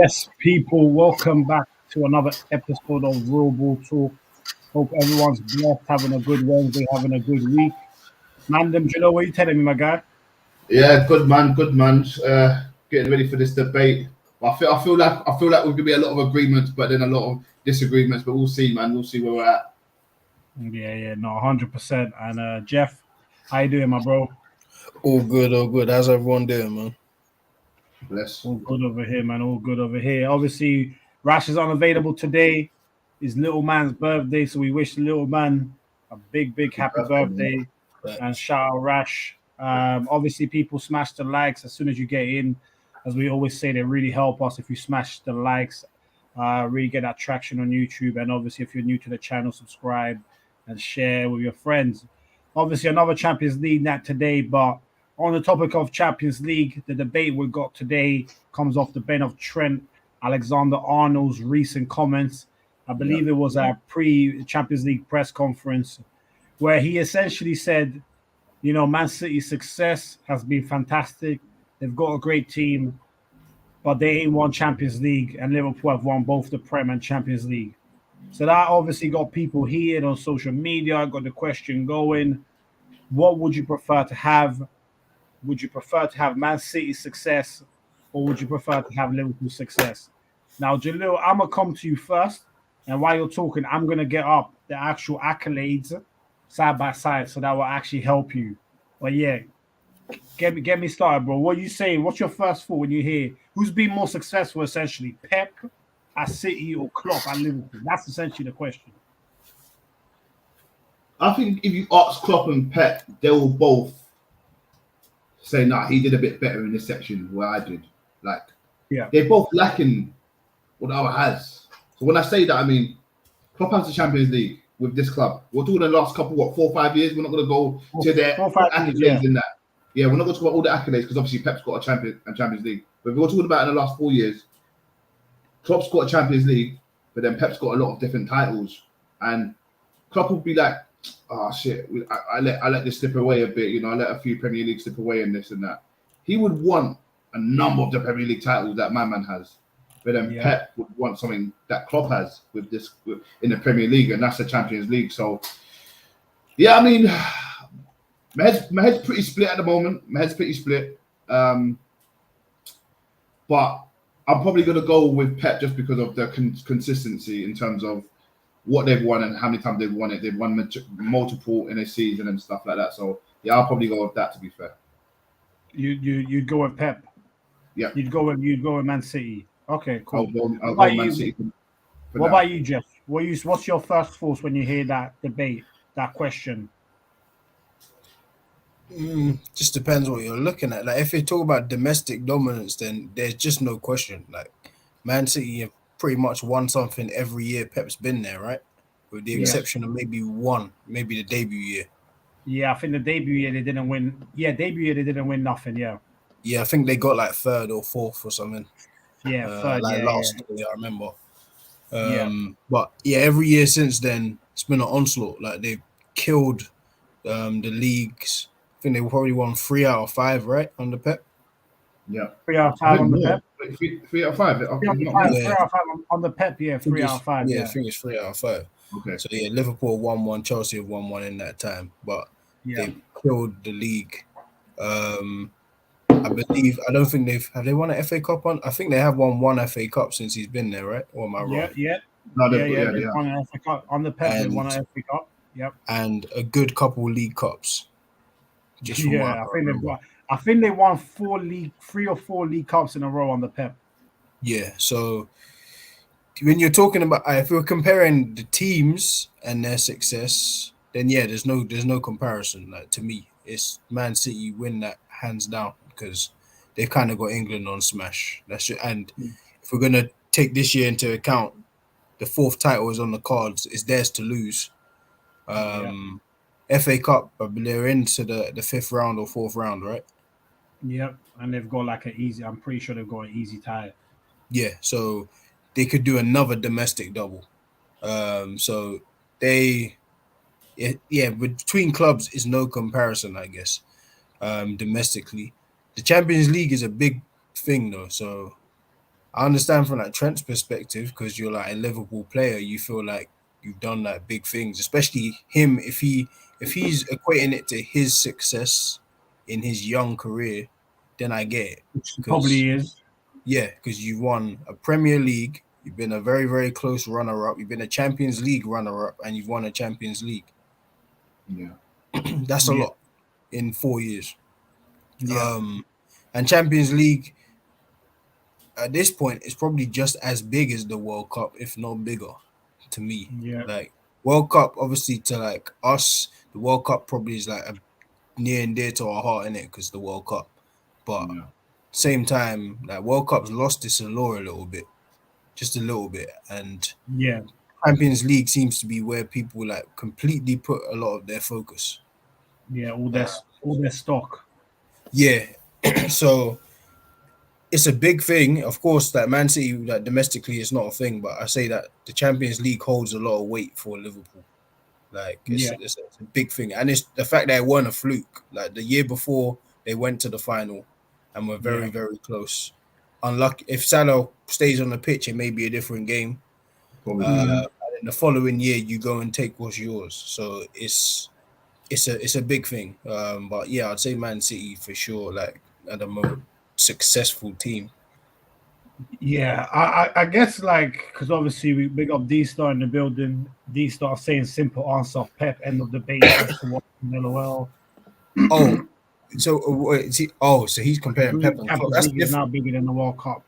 Yes, people, welcome back to another episode of Real Ball Talk. Hope everyone's blessed, having a good Wednesday, having a good week. Mandem, do you know what you're telling me, my guy? Yeah, good man, good man. Getting ready for this debate. I feel like we're gonna be a lot of agreements, but then a lot of disagreements. But we'll see, man. We'll see where we're at. Yeah, no, 100%. And Jeff, how you doing, my bro? All good, all good. How's everyone doing, man? Bless. All good over here, man. All good over here. Obviously, Rash is unavailable today. It's little man's birthday, so we wish the little man a big Happy happy birthday, man. birthday and Thanks. shout out Rash. Obviously, people smash the likes as soon as you get in. As we always say, they really help us if you smash the likes, really get that traction on YouTube. And obviously, if you're new to the channel, subscribe and share with your friends. Obviously, another Champions League night today, but on the topic of Champions League, the debate we got today comes off the bent of Trent Alexander-Arnold's recent comments. I Yeah, believe it was a pre-Champions League press conference where he essentially said, Man City's success has been fantastic. They've got a great team, but they ain't won Champions League, and Liverpool have won both the Prem and Champions League. So that obviously got people heated on social media, got the question going. What would you prefer to have? Would you prefer to have Man City success, or would you prefer to have Liverpool success? Now, Jalil, I'm gonna come to you first, and while you're talking, I'm gonna get up the actual accolades side by side, so that will actually help you. But yeah, get me started, bro. What are you saying? What's your first thought when you hear who's been more successful? Essentially, Pep at City or Klopp at Liverpool? That's essentially the question. I think if you ask Klopp and Pep, they will both say, "Nah, he did a bit better in this section where I did." Like Yeah, they're both lacking what the other has. So when I say that, I mean Klopp has the Champions League with this club. We're talking the last couple, 4 or 5 years. We're not going to go to their 4 or 5 years. Yeah, accolades in that. Yeah, we're not going to talk about all the accolades because obviously Pep's got a Champions League. But if we're talking about in the last 4 years, Klopp's got a Champions League, but then Pep's got a lot of different titles. And Klopp will be like, "Oh shit, I let this slip away a bit. I let a few Premier League slip away in this and that." He would want a number of the Premier League titles that my man has, but then Yeah. Pep would want something that Klopp has in the Premier League, and that's the Champions League. So, yeah, I mean, my head's pretty split at the moment. But I'm probably gonna go with Pep just because of the consistency in terms of what they've won and how many times they've won it. They've won multiple in a season and stuff like that. So yeah, I'll probably go with that, to be fair. You'd go with Pep. Yeah. You'd go with Man City. Okay, cool. I'll What go about Man you? City. For What now. about you, Jeff? What's your first thoughts when you hear that debate, that question? Just depends what you're looking at. Like, if you talk about domestic dominance, then there's just no question. Like, Man City have pretty much won something every year Pep's been there, right? With the Yeah. exception of maybe the debut year. Yeah, I think the debut year they didn't win. Yeah, debut year they didn't win nothing. Yeah, Yeah, I think they got like third or fourth or something. yeah, third. Like Yeah, last year, I remember. yeah. But yeah, every year since then, it's been an onslaught. Like, they've killed the leagues. I think they probably won 3 out of 5, right, under Pep. Yeah. 3 out of 5 on the Pep. Wait, 3 out of 5. 3 Not out of 5, more. Yeah. 3 out of 5 on the Pep. Yeah, I think 3 out of 5. I Yeah, think it's 3 out of 5. Okay. So yeah, Liverpool won one, Chelsea have won one in that time, but yeah. they killed the league. I don't think have they won an FA Cup on? I think they have won one FA Cup since he's been there, right? Or am I wrong? Yeah. No, They they won an FA Cup on the Pep. They won an FA Cup. Yep. And a good couple League Cups. Just from what Yeah, remember. I think they won 3 or 4 league cups in a row on the Pep. Yeah, so when you're talking about, if we're comparing the teams and their success, then yeah, there's no comparison. Like, to me, it's Man City win that hands down because they've kind of got England on smash. And if we're gonna take this year into account, the 4th title is on the cards. It's theirs to lose. FA Cup, but they're into the 5th round or 4th round, right? Yep, and they've got like I'm pretty sure they've got an easy tie. Yeah, so they could do another domestic double. So between clubs is no comparison, I guess. Domestically, the Champions League is a big thing though. So I understand from like Trent's perspective because you're like a Liverpool player, you feel like you've done like big things, especially him if he's equating it to his success in his young career, then I get it. Which Because probably is. because you've won a Premier League, you've been a very, very close runner-up, you've been a Champions League runner-up, and you've won a Champions League. Yeah. That's a Yeah. lot in 4 years. Yeah. And Champions League at this point is probably just as big as the World Cup, if not bigger, to me. Yeah. Like World Cup, obviously, to like us, the World Cup probably is like a near and dear to our heart in it because the World Cup. But Yeah. same time, like World Cup's lost its allure a little bit, just a little bit, and Yeah. Champions League seems to be where people like completely put a lot of their focus. Yeah. All their stock. Yeah, so it's a big thing. Of course, that Man City, like domestically, is not a thing, but I say that the Champions League holds a lot of weight for Liverpool. Like Yeah. it's a big thing, and it's the fact that it weren't a fluke. Like the year before, they went to the final and were very, Yeah. very close. Unlucky if Salah stays on the pitch, it may be a different game. Probably. And then the following year, you go and take what's yours. So it's a big thing. But yeah, I'd say Man City for sure. Like at the more successful team. Yeah, I guess like because obviously we big up D Star in the building. D Star saying simple answer. Pep end of debate as to what LOL. Oh, so is he? Oh, so he's comparing Pep and Klopp. Champions That's League is now different. bigger than the World Cup.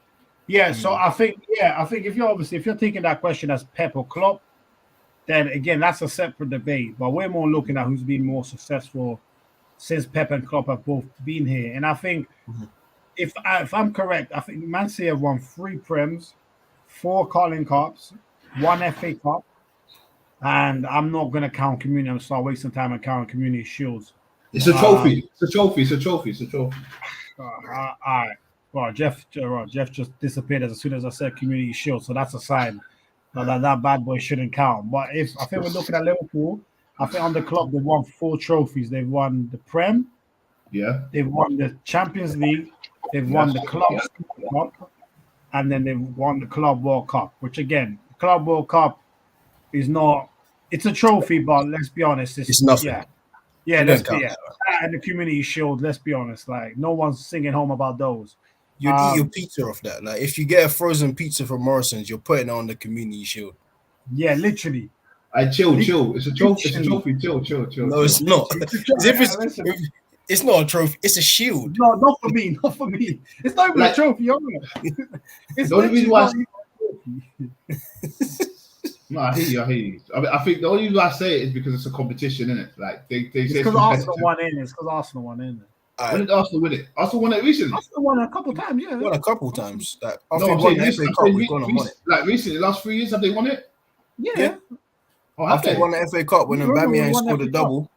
Yeah, so I think if you're taking that question as Pep or Klopp, then again that's a separate debate. But we're more looking at who's been more successful since Pep and Klopp have both been here. And I think if I'm correct, I think Man City have won 3 Prems, 4 Carling Cups, 1 FA Cup, and I'm not going to count Community. I'm start wasting time and counting Community Shields. It's a trophy. It's a trophy. All right. Well, Jeff just disappeared as soon as I said Community Shield, so that's a sign that bad boy shouldn't count. But I think we're looking at Liverpool, I think on the club they've won 4 trophies. They've won the Prem, they've won the Champions League, they've won the Club Cup, and then they've won the Club World Cup. Which again, the Club World Cup is not. It's a trophy, but let's be honest, It's nothing. Yeah, It let's don't be count. and the Community Shield. Let's be honest, like no one's singing home about those. You'd eat your pizza off that. Like if you get a frozen pizza from Morrison's, you're putting it on the Community Shield. Yeah, literally. I chill. It's a trophy. It's a trophy. Chill. No, it's not. It's not a trophy. It's a shield. No, not for me. Not for me. It's not even a trophy. It's the only reason why. trophy. No, I hear you. I think the only reason why I say it is because it's a competition, isn't it? Like they say it's because Arsenal won in. It's because Arsenal won in. When did Arsenal win it? Arsenal won it recently. Arsenal won a couple of times. Yeah, Won a couple of times. Like No, after I'm won saying the FA Cup, we've gone and won it. Like recently, the last 3 years, have they won it? Yeah. Oh, have After they? won the FA Cup, when Remember we Aubameyang won scored FA a double,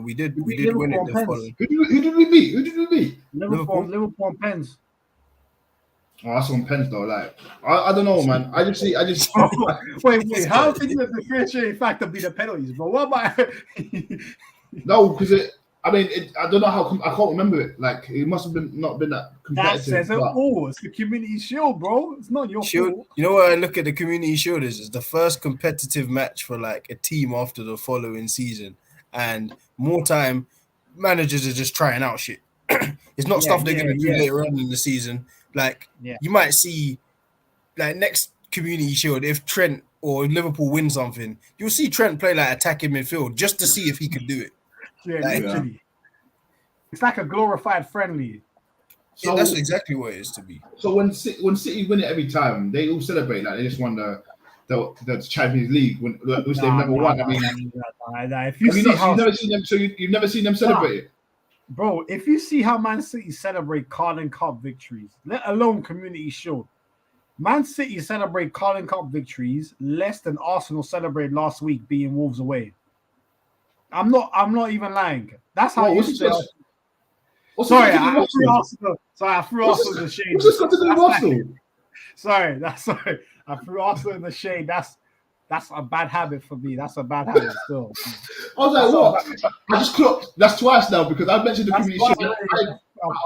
we did win it the following. Who did we beat? Who did we beat? Liverpool and Pens. Oh, that's on Pens though. Like I don't know, man. I just Wait. How can you differentiate factor be the penalties? But what about? No, because I don't know how. I can't remember it. Like it must have not been that That competitive. says it all. It's the Community Shield, bro. It's not your Shield, fault. you know what I look at the Community Shield is? It's the first competitive match for like a team after the following season, and more time managers are just trying out shit. It's not stuff they're gonna do later on in the season. Like you might see, like next Community Shield, if Trent or Liverpool win something, you'll see Trent play like attacking midfield just to see if he can do it. Yeah, literally. It's like a glorified friendly. So that's exactly what it is to be. So when City win it every time, they all celebrate like they just won the Champions League, which they've never won. I mean, if you see how you've never seen them, so you've never seen them celebrate it. Bro, if you see how Man City celebrate Carling Cup victories, let alone Community Shield, Man City celebrate Carling Cup victories less than Arsenal celebrated last week beating Wolves away. I'm not even lying. That's how you say. Sorry, I threw Arsenal in the shade. What's this got to do with Arsenal? Sorry. I threw Arsenal in the shade. That's a bad habit for me. That's a bad habit still. I was like, what? I just clocked. That's twice now because I mentioned the Community Shield.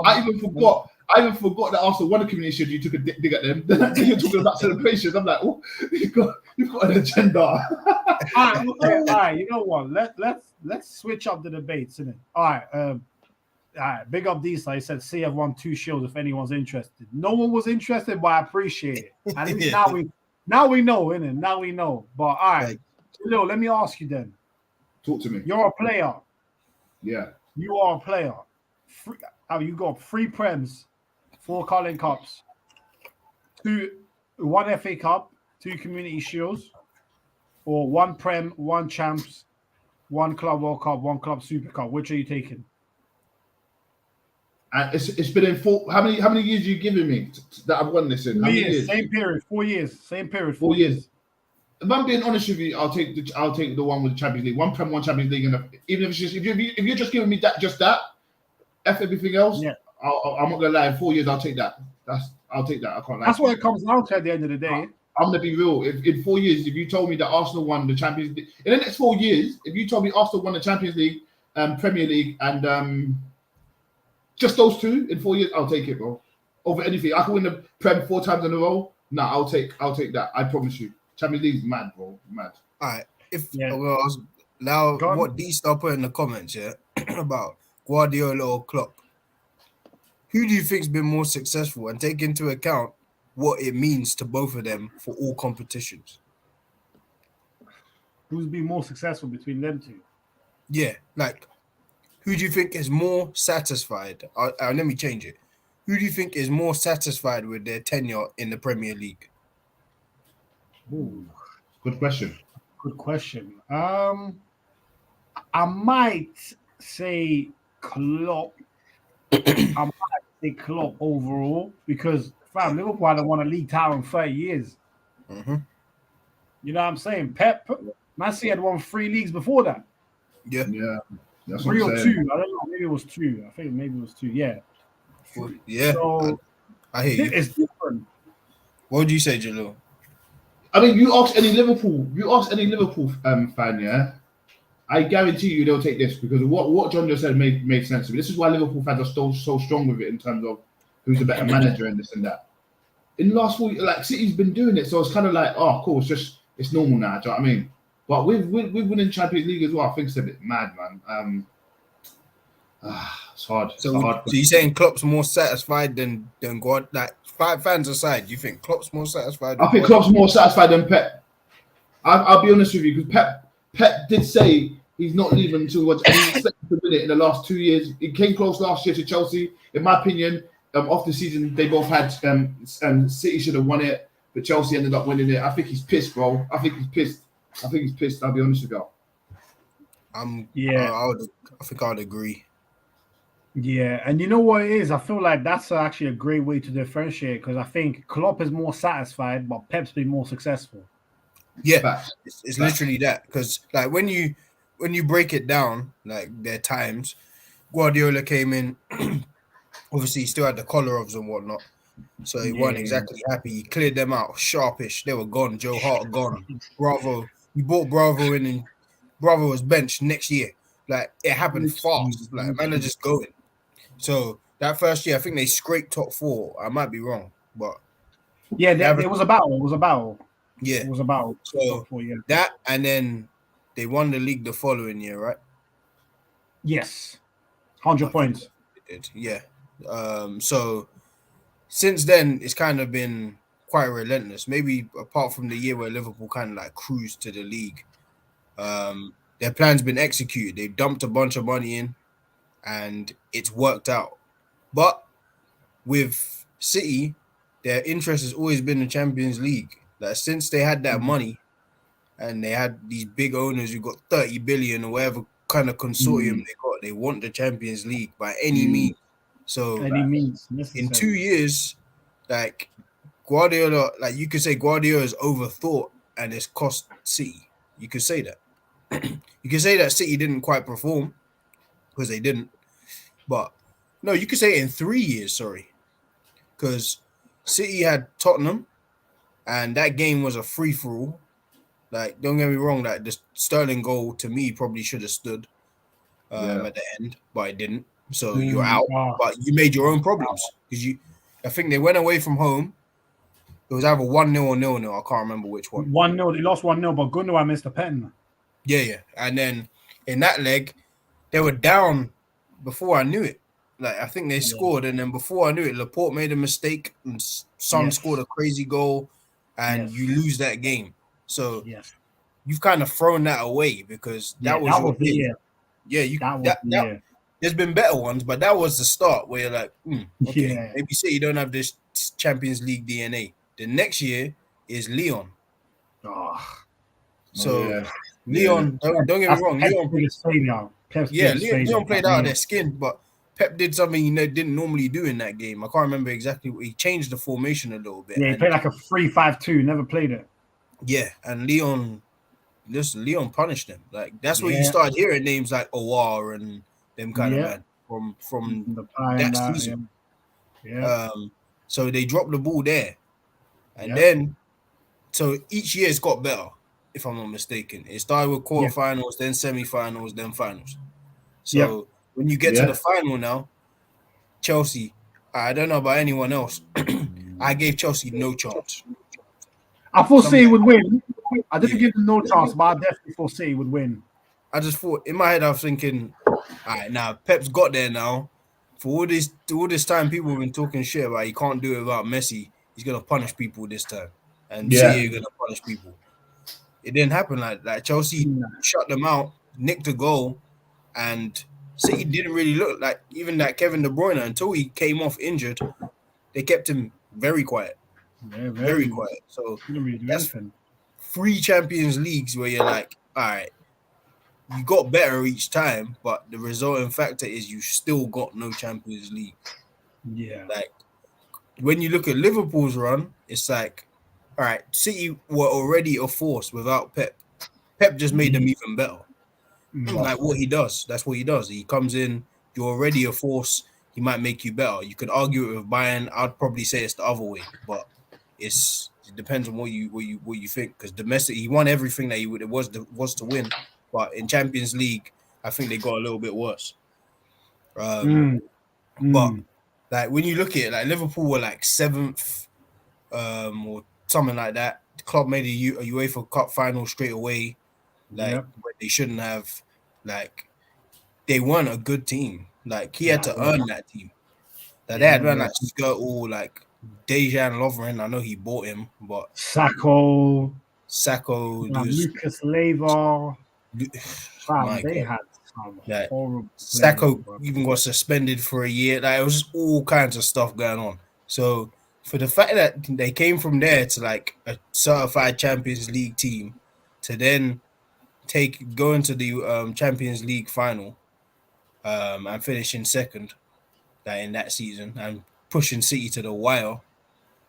I even forgot. I even forgot that Arsenal won the Community Shield. You took a dig at them. Then you're talking about celebrations. I'm like, oh, you've got an agenda. All right. You know what? Let's switch up the debates, innit? All right. Big up these. He said, "See, I've won 2 shields. If anyone's interested." No one was interested, but I appreciate it. At least now we know, innit? Now we know. But all right, Lil, let me ask you then. Talk to me. You're a player. Yeah. You are a player. You got 3 Prems, 4 Carling Cups, 1 FA Cup, 2 Community Shields, or 1 Prem, 1 Champs, 1 Club World Cup, 1 Club Super Cup. Which are you taking? And it's been in 4. How many years are you giving me that I've won this in? 4 years. Same period. 4 years. Same period. 4 years. If I'm being honest with you, I'll take the one with the Champions League, 1 Prem, 1 Champions League, and even if it's just if you're just giving me that, F everything else. Yeah. I'm not gonna lie. In 4 years, I'll take that. I'll take that. I can't lie. That's what it comes down to at the end of the day. I'm gonna be real. If in 4 years, if you told me that Arsenal won the Champions League in the next 4 years, if you told me Arsenal won the Champions League, Premier League, and just those 2 in 4 years, I'll take it, bro. Over anything, I can win the Prem 4 times in a row. Nah, I'll take that. I promise you. Champions League's mad, bro. Mad. All right. What D-Star put in the comments, about Guardiola or Klopp. Who do you think's been more successful, and take into account what it means to both of them for all competitions? Who's been more successful between them 2? Yeah, like who do you think is more satisfied? Let me change it. Who do you think is more satisfied with their tenure in the Premier League? Ooh, good question. Good question. I might say Klopp. I might say Klopp overall because Liverpool haven't won a league title in 30 years. Mm-hmm. You know what I'm saying? Pep, Man City had won 3 leagues before that. Yeah. That's 3 or 2. I don't know. Maybe it was 2. I think maybe it was 2. Yeah. Yeah. So I hear you. It's different. What would you say, Jalil? I mean, you ask any Liverpool fan, yeah, I guarantee you they'll take this because what John just said made sense to me. This is why Liverpool fans are so strong with it in terms of who's a better manager and this and that. In the last 4 years, like City's been doing it, so it's kind of like, oh, cool, it's normal now. Do you know what I mean? But with winning Champions League as well, I think it's a bit mad, man. It's hard. So you're saying Klopp's more satisfied than God? Like, fans aside, you think Klopp's more satisfied? I think Klopp's more satisfied than Pep. I'll be honest with you, because Pep did say he's not leaving until and he expected to win it in the last 2 years. It came close last year to Chelsea. In my opinion, off the season they both had City should have won it, but Chelsea ended up winning it. I think he's pissed, bro. I think he's pissed. I'll be honest with you. I think I'd agree. Yeah, and you know what it is? I feel like that's actually a great way to differentiate because I think Klopp is more satisfied, but Pep's been more successful. Yeah, it's literally that. Because like when you break it down, like their times, Guardiola came in. Obviously, he still had the Kollarovs and whatnot, so he wasn't exactly happy. He cleared them out, sharpish. They were gone. Joe Hart gone. Bravo. He brought Bravo in, and Bravo was benched next year. Like it happened fast. Like managers going. So that first year, I think they scraped top 4. I might be wrong, but yeah, it was a battle. It was a battle. Yeah, it was a battle. So that, and then they won the league the following year, right? Yes, 100 points. Yeah. So since then, it's kind of been quite relentless. Maybe apart from the year where Liverpool kind of like cruised to the league, their plan's been executed. They dumped a bunch of money in, and it's worked out. But with City, their interest has always been the Champions League. Like since they had that money, and they had these big owners who got 30 billion or whatever kind of consortium they got, they want the Champions League by any means. So in 2 years, like Guardiola, like you could say Guardiola is overthought and it's cost City. You could say that. You could say that City didn't quite perform because they didn't. But no, you could say in 3 years, because City had Tottenham and that game was a free-for-all. Like, don't get me wrong, like the Sterling goal to me probably should have stood at the end, but it didn't. so you're out. But you made your own problems because I think they went away from home. It was either 1-0 or 0-0. I can't remember which one. 1-0. They lost 1-0, but Gundogan missed a pen. Yeah. And then in that leg, they were down before I knew it. Like I think they scored, and then before I knew it, Laporte made a mistake, and Son scored a crazy goal, and you lose that game. So you've kind of thrown that away because that was your game. Yeah, there's been better ones, but that was the start where you're like, okay, maybe say you don't have this Champions League DNA. The next year is Lyon. Lyon, don't get me wrong, Lyon played out of their skin, but Pep did something he didn't normally do in that game. I can't remember exactly. He changed the formation a little bit. Yeah, he played like a 3-5-2. Never played it. Yeah, and Lyon punished them. Like that's where you started hearing names like Owar and them kind of man from that season. So they dropped the ball there, and then so each year it's got better. If I'm not mistaken, it started with quarterfinals, then semifinals, then finals. So when you get to the final now, Chelsea, I don't know about anyone else. I gave Chelsea no chance. I thought City would win. I didn't give them no chance, but I definitely thought City would win. I just thought in my head, I was thinking, all right, now Pep's got there now. For all this time, people have been talking shit about he can't do it without Messi. He's gonna punish people this time, and City are gonna punish people. It didn't happen like Chelsea shut them out, nicked a goal, and City didn't really look like even that Kevin De Bruyne until he came off injured. They kept him very quiet, very quiet. So that's 3 Champions Leagues where you're like, all right, you got better each time, but the resulting factor is you still got no Champions League. Yeah, like when you look at Liverpool's run, it's like, all right, City were already a force without Pep. Pep just made them even better. Like what he does, that's what he does. He comes in, you're already a force. He might make you better. You could argue it with Bayern. I'd probably say it's the other way, but it depends on what you think. Because domestic, he won everything that it was to win, but in Champions League, I think they got a little bit worse. But like when you look at it, like Liverpool were like 7th, or something like that. The club made a UEFA Cup final straight away, but they shouldn't have. Like they weren't a good team. Like he had to earn that team. Like they had like Skirtle, like Dejan Lovren. I know he bought him, but Sacco, Lucas Leiva. They had some horrible. Sacco even got suspended for a year. Like it was just all kinds of stuff going on. So for the fact that they came from there to like a certified Champions League team, to then go into the Champions League final, and finishing second, in that season, and pushing City to the wire,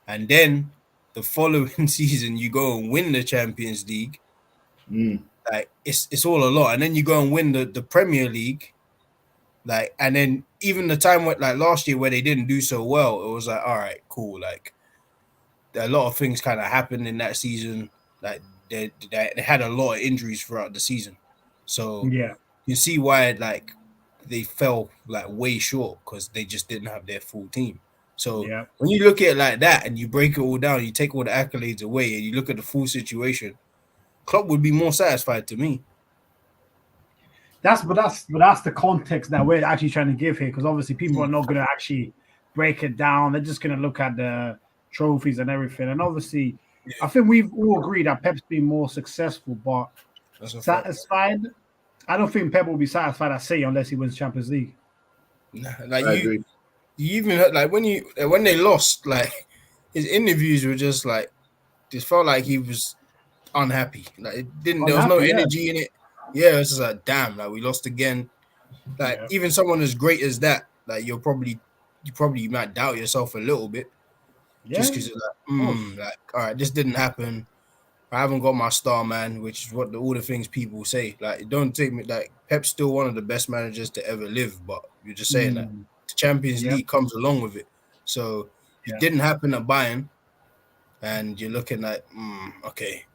and then the following season you go and win the Champions League. Like it's all a lot, and then you go and win the Premier League, like, and then even the time like last year where they didn't do so well, it was like, all right, cool. Like a lot of things kind of happened in that season. Like they had a lot of injuries throughout the season, so you see why like they fell like way short, because they just didn't have their full team. So when you look at it like that and you break it all down, you take all the accolades away and you look at the full situation, Klopp would be more satisfied to me. That's the context that we're actually trying to give here, because obviously people are not going to actually break it down. They're just going to look at the trophies and everything. And obviously, I think we've all agreed that Pep's been more successful, but satisfied. I don't think Pep will be satisfied at City unless he wins Champions League. Like you even heard, like when they lost, like his interviews were just like, it felt like he was unhappy. Like it didn't. There was no energy in it. Yeah, it's just like, damn, like we lost again. Like even someone as great as that, like you probably might doubt yourself a little bit, just because you're like, like, all right, this didn't happen. I haven't got my star man, which is what all the things people say. Like, don't take me, like Pep's still one of the best managers to ever live, but you're just saying that the Champions League comes along with it. So it didn't happen at Bayern, and you're looking at okay.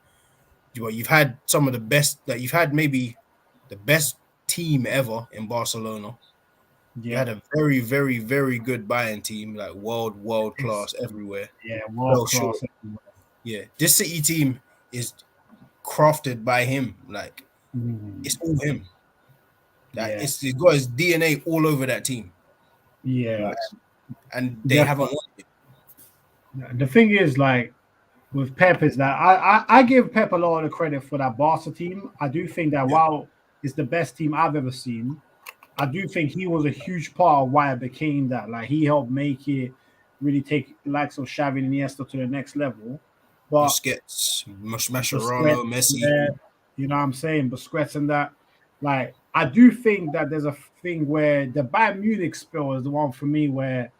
You've had some of the best, like you've had maybe the best team ever in Barcelona. You had a very, very, very good Bayern team, like world class everywhere. Yeah, world class everywhere. Yeah, this City team is crafted by him. Like it's all him. Like it's got his DNA all over that team. Yeah, and they haven't won it. The thing is, like with Pep, is that I give Pep a lot of the credit for that Barca team. I do think that while it's the best team I've ever seen, I do think he was a huge part of why it became that. Like he helped make it really take the likes of Xavi and Iniesta to the next level. But Busquets, Mascherano, Messi. You know what I'm saying? Busquets and that. Like, I do think that there's a thing where the Bayern Munich spell is the one for me where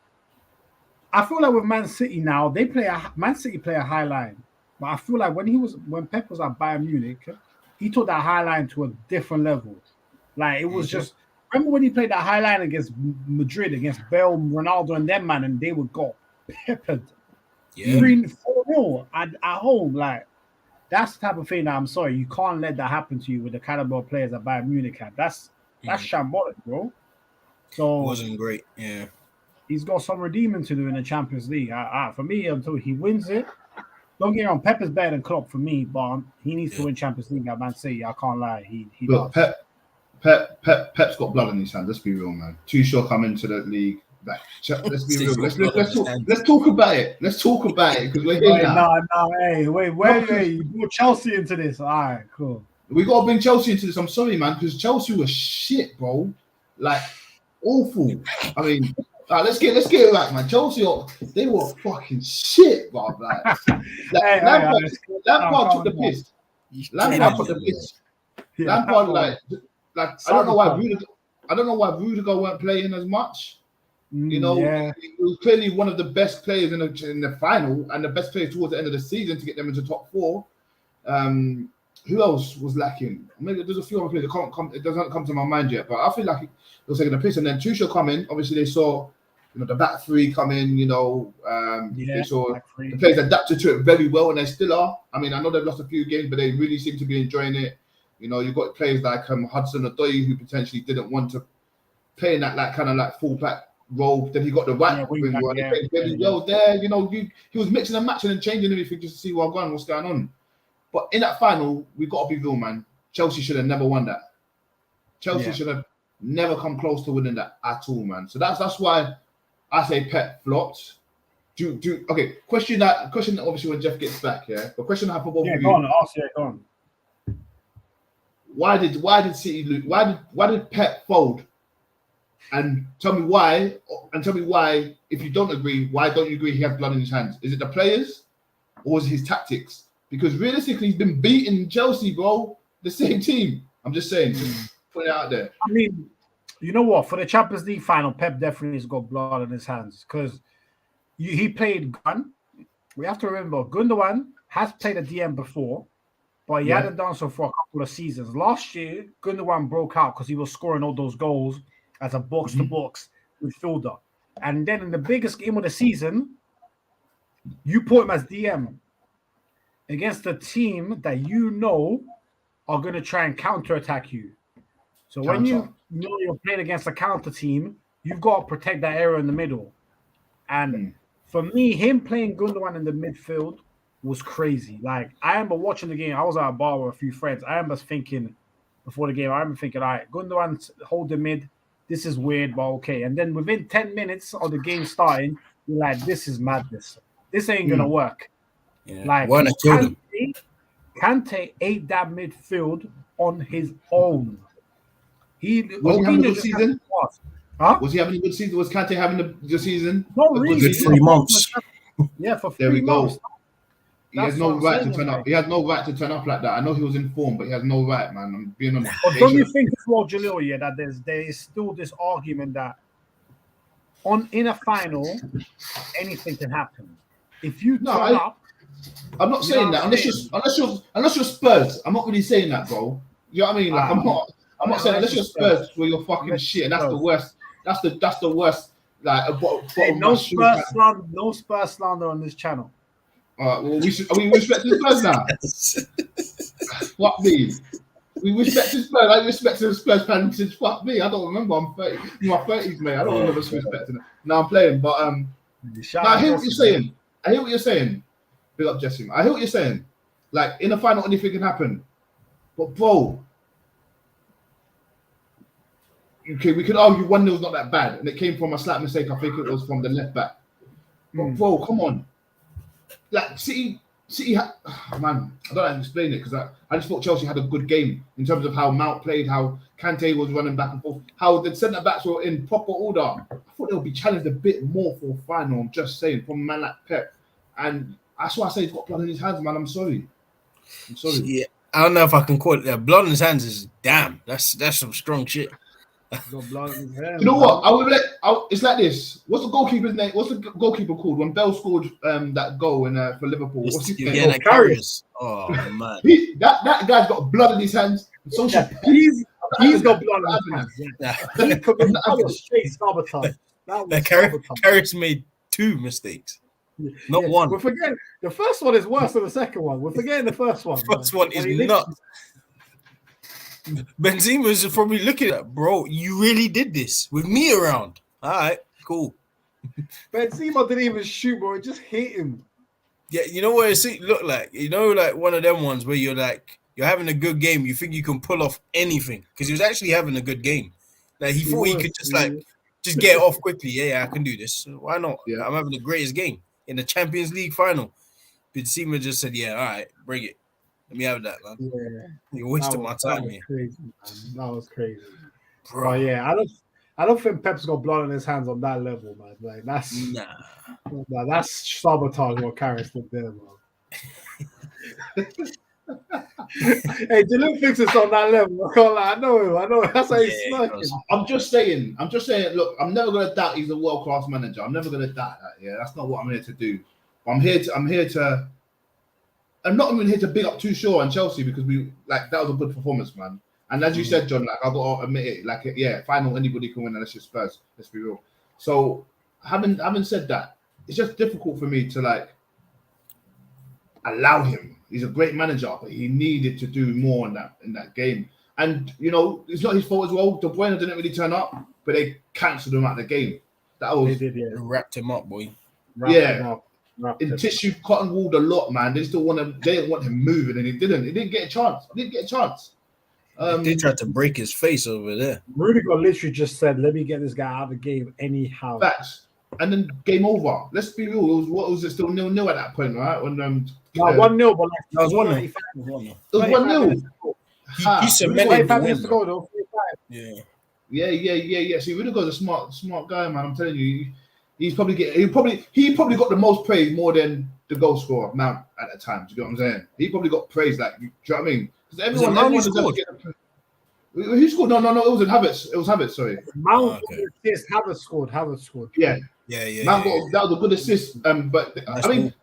I feel like with Man City now, Man City play a high line. But I feel like when Pep was at Bayern Munich, he took that high line to a different level. Like it was just, remember when he played that high line against Madrid, against Bale, Ronaldo, and them, man, and they would go peppered. 3-4-0 at home. Like, that's the type of thing that I'm sorry, you can't let that happen to you with the caliber of players that Bayern Munich had. That's shambolic, bro. So it wasn't great. Yeah. He's got some redeeming to do in the Champions League. For me, until he wins it, don't get me wrong, Pep is better than Klopp for me, but he needs to win Champions League at Man City. I can't lie. He Look, does. Pep's got blood on his hands. Let's be real, man. Tuchel come into the league. Like, let's be real. Let's talk about it. Let's talk about it because we're here now. Hey, wait. You brought Chelsea into this. All right, cool. We got to bring Chelsea into this. I'm sorry, man, because Chelsea was shit, bro. Like, awful. I mean, let's get it right, man. Chelsea, they were fucking shit, bro. Like, Lampard took the piss. Lampard took the piss. Lampard, like I don't know why Rudiger weren't playing as much. You know, he was clearly one of the best players in the final and the best players towards the end of the season to get them into top 4. Who else was lacking? Maybe there's a few other players that it doesn't come to my mind yet, but I feel like it was taking a piss. And then Tuchel come in. Obviously, they saw the back three come in. They saw the players adapted to it very well, and they still are. I mean, I know they've lost a few games, but they really seem to be enjoying it. You know, you've got players like Hudson-Odoi who potentially didn't want to play in that kind of full-back role. Then he got the right wing one. He played very well there. You know, he was mixing and matching and changing everything just to see what's going on. But in that final, we got to be real, man. Chelsea should have never won that. Chelsea should have never come close to winning that at all, man. So that's why I say Pep flopped. Okay, question that obviously when Jeff gets back, but question I have for both of you. Go on. Why did City lose? Why did Pep fold? And tell me why. And tell me why. If you don't agree, why don't you agree? He has blood in his hands. Is it the players, or was it his tactics? Because realistically, he's been beating Chelsea, bro. The same team. I'm just saying. Put it out there. I mean, you know what? For the Champions League final, Pep definitely has got blood in his hands because he played Gunn. We have to remember, Gundogan has played a DM before, but he hadn't done so for a couple of seasons. Last year, Gundogan broke out because he was scoring all those goals as a box-to-box midfielder. And then in the biggest game of the season, you put him as DM against a team that you know are going to try and counter-attack you. So when you know you're playing against a counter team, you've got to protect that area in the middle. And for me, him playing Gundogan in the midfield was crazy. Like, I remember watching the game. I was at a bar with a few friends. I remember thinking before the game, all right, Gundogan hold the mid. This is weird, but okay. And then within 10 minutes of the game starting, you're like, this is madness. This ain't going to work. Yeah. Like, Kante ate that midfield on his own. Was he having a good season? Was he having a good season? Was Kante having a good season? Not really. Good 3 months. Yeah, for 3 months. He has no right to turn up. He has no right to turn up like that. I know he was in form, but he has no right, man. I'm being honest. But don't you think as well, Jalil, that there is still this argument that in a final, anything can happen. If you turn up, I'm not saying that unless you're Spurs. I'm not really saying that, bro. You know what I mean? Like I'm not saying unless you're Spurs where you're fucking shit, and that's the worst. That's the worst. Like no Spurs slander on this channel. Well, we respect the Spurs now. What me? We respected Spurs. I respected Spurs fan since fuck me. I don't remember. I'm 30, in my 30s, mate. I don't remember respecting it. Now I'm playing, but I hear what you're saying. I hear what you're saying. Big up Jesse. I hear what you're saying. Like in the final, anything can happen. But bro, okay, we could argue 1-0 is not that bad, and it came from a slight mistake. I think it was from the left back. But bro, come on. Like City, man, I don't know how to explain it because I just thought Chelsea had a good game in terms of how Mount played, how Kante was running back and forth, how the centre backs were in proper order. I thought they'll be challenged a bit more for a final. I'm just saying, from a man like Pep, and that's why I say he's got blood in his hands, man. I'm sorry. Yeah, I don't know if I can call it that. Blood in his hands is damn. That's some strong shit. Got blood in his hands, you know what? It's like this. What's the goalkeeper's name? What's the goalkeeper called when Bell scored that goal for Liverpool? What's his name? Yeah, Carrius. Oh man, that guy's got blood in his hands. So he's got blood in his hands. Yeah. That was straight sabotage. Carrius made 2 mistakes, not one. We're forgetting the first one is worse than the second one. We're forgetting the first one. The first one is nuts. Benzema's probably looking at, bro, you really did this with me around. All right, cool. Benzema didn't even shoot, bro. It just hit him. Yeah, you know what it looked like? You know, like one of them ones where you're having a good game. You think you can pull off anything because he was actually having a good game. Like he thought he could just get it off quickly. Yeah, I can do this. Why not? Yeah. I'm having the greatest game in the Champions League final. Benzema just said, yeah, all right, bring it. Let me have that, man. Yeah, you're wasting my time here. Crazy, man. That was crazy, bro. Yeah, I don't think Pep's got blood on his hands on that level, man. Like that's sabotage what Carrius did there, man. Hey, Dylan thinks it's on that level. I know. That's how he's smirking. I'm just saying. Look, I'm never gonna doubt he's a world class manager. I'm never gonna doubt that. Yeah, that's not what I'm here to do. But I'm not even here to big up Too Sure and Chelsea because that was a good performance, man. And as you said, John, like I got to admit it, final anybody can win unless you're Spurs. Let's be real. So having said that, it's just difficult for me to allow him. He's a great manager, but he needed to do more in that game. And it's not his fault as well. De Bruyne didn't really turn up, but they cancelled him out of the game. They did, yeah. Wrapped him up, boy. In tissue, cotton wooled a lot, man. They still want him. They didn't want him moving, and he didn't. He didn't get a chance. They tried to break his face over there. Rudiger literally just said, "Let me get this guy out of the game anyhow." Facts. And then game over. Let's be real. What was it? Still 0-0 at that point, right? When 1-0, but that was 1-0. It was 1-0. He cemented the win. To go, though. Yeah. See, Rudiger's a smart guy, man. I'm telling you. He probably got the most praise more than the goal scorer Mount at that time. Do you get what I'm saying? He probably got praise do you know what I mean? Because everyone scored. Who scored? No, it was Havertz. It was Havertz. Sorry. Mount assist. Havertz scored. Yeah. Mount that was a good assist. But I mean,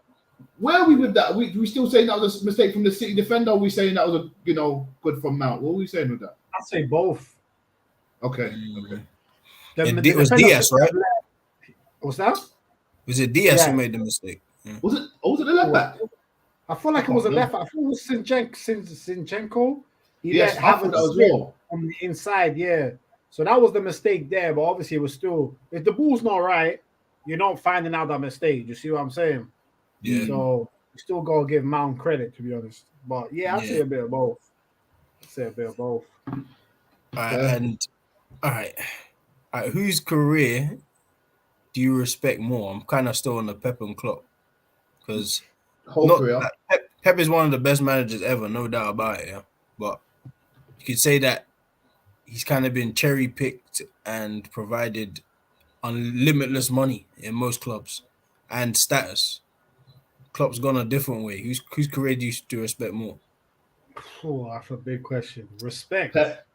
where are we with that? We still saying that was a mistake from the City defender? Or are we saying that was good from Mount? What are we saying with that? I'd say both. Okay. It was Diaz, right? What's that? Was it Diaz who made the mistake? Yeah. Was it the left back? I feel like it was a left back. I thought it was Zinchenko. Yes, I thought that was well. On the inside, yeah. So that was the mistake there, but obviously it was still, if the ball's not right, you're not finding out that mistake. You see what I'm saying? Yeah. So you still gotta give Mount credit, to be honest. But yeah, I'd say a bit of both. All right. Whose career do you respect more? I'm kind of still on the Pep and Klopp because Pep is one of the best managers ever, no doubt about it. Yeah, but you could say that he's kind of been cherry picked and provided limitless money in most clubs and status. Klopp's gone a different way. Whose career do you respect more? Oh, that's a big question. Respect. Pep.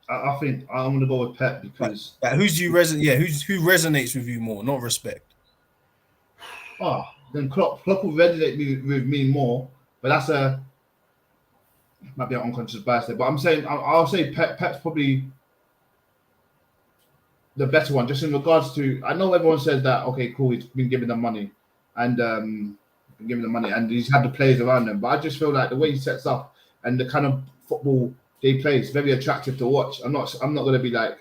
I think I'm going to go with Pep because who resonates with you more, not respect. Then Klopp will resonate with me more, but that's might be an unconscious bias there. But I'm saying I'll say Pep's probably the better one, just in regards to. I know everyone says that. Okay, cool. He's been given the money, and he's had the players around him. But I just feel like the way he sets up and the kind of football they play. It's very attractive to watch. I'm not going to be like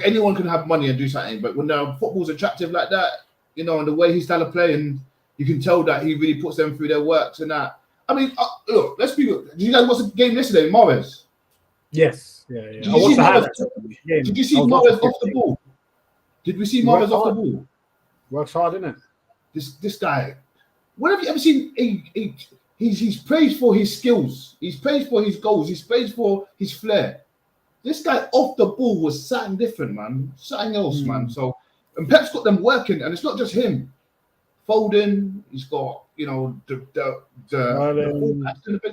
anyone can have money and do something, but when football's attractive like that, you know, and the way he style of play, and you can tell that he really puts them through their works and that. I mean, look, let's be real. Did you guys watch the game yesterday, Mahrez? Yes. Yeah. Did you see Mahrez off the ball? Did we see Mahrez off the ball? Works hard, isn't it? This guy. When have you ever seen he's praised for his skills, he's praised for his goals, he's praised for his flair. This guy off the ball was something different, man. Something else, man. So, and Pep's got them working, and it's not just him. Foden, he's got, you know, the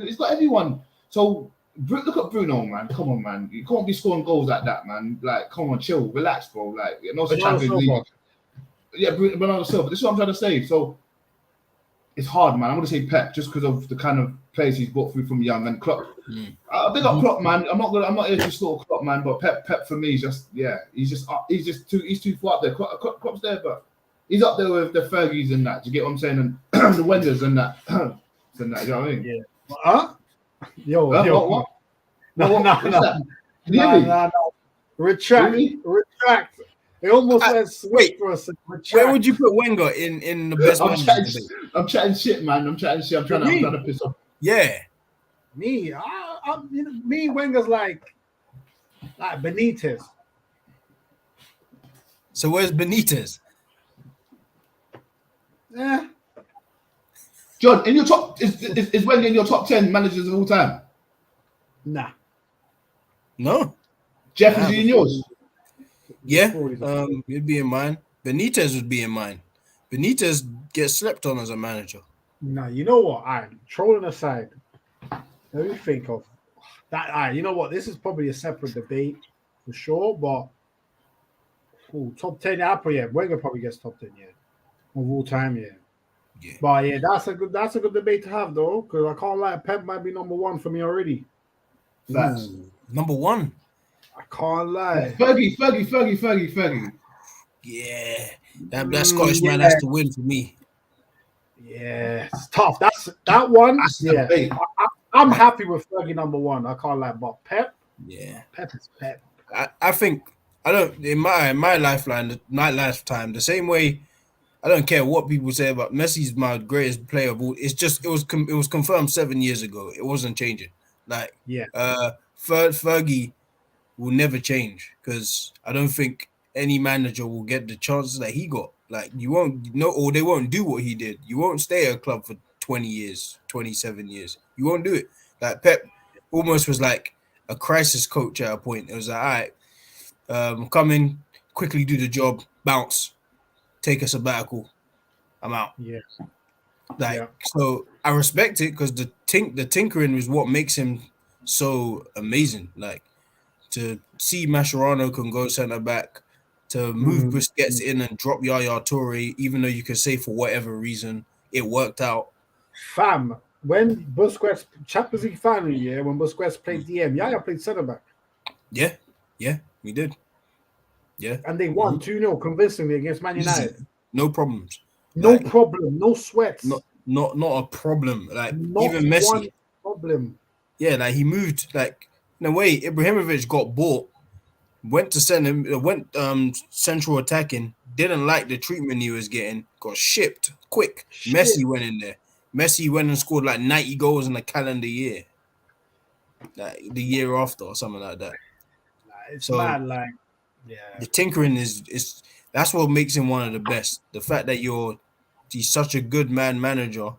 he's got everyone. So look at Bruno, man. Come on, man. You can't be scoring goals like that, man. Like, come on, chill, relax, bro. Like, and also Champions League. Yeah, Bernardo Silva. This is what I'm trying to say. So it's hard, man. I'm going to say Pep just because of the kind of players he's brought through from young, and Klopp. Big up Klopp, man. I'm not here to slaughter Klopp, man. But Pep for me is just, yeah, he's too far up there. Klopp's there, but he's up there with the Fergies and that. Do you get what I'm saying? And the Wenders and that. You know what I mean? Yeah. Yo. What? No. Retract. It almost went sweet for us. Where would you put Wenger in the best? I'm chatting shit, man. I'm trying to piss off. Yeah. Me, me, Wenger's like Benitez. So where's Benitez? Yeah. John, in your top is Wenger in your top 10 managers of all time? Nah. No. Jeff, is he in yours? Yeah, it'd be in mine. Benitez would be in mine. Benitez gets slept on as a manager. Nah, you know what? Trolling aside, let me think of that. You know what? This is probably a separate debate for sure, but top 10, Wenger probably gets top 10, of all time, yeah. But yeah, that's a good debate to have though, because I can't lie, Pep might be number one for me already. That's number one. I can't lie. Fergie. Yeah, that Scottish man has to win for me. Yeah, it's tough. That one. I'm happy with Fergie number one. I can't lie, but Pep. Yeah, Pep is Pep. I think I don't in my lifetime the same way. I don't care what people say about Messi's my greatest player of all. It's just it was confirmed 7 years ago. It wasn't changing. Like Fergie will never change because I don't think any manager will get the chances that he got. Like you won't know, or they won't do what he did. You won't stay at a club for 20 years, 27 years. You won't do it. Like Pep almost was like a crisis coach at a point. It was like, all right, come in, quickly do the job, bounce, take a sabbatical, I'm out. Yeah. So I respect it because the tinkering is what makes him so amazing. Like to see Mascherano can go centre back, to move Busquets in and drop Yaya Toure, even though you could say for whatever reason it worked out. Fam, when Busquets Champions League final year, when Busquets played DM, Yaya played centre back. Yeah, we did. Yeah, and they won 2-0 convincingly against Man United. No problems. No problem. No sweats. Not a problem. Like not even Messi. One problem. Yeah, like he moved. Like in a way, Ibrahimovic got bought, went central attacking, didn't like the treatment he was getting, got shipped quick. Messi went in there. Messi went and scored like 90 goals in a calendar year, like the year after or something like that. It's mad, like the tinkering is that's what makes him one of the best. The fact that he's such a good manager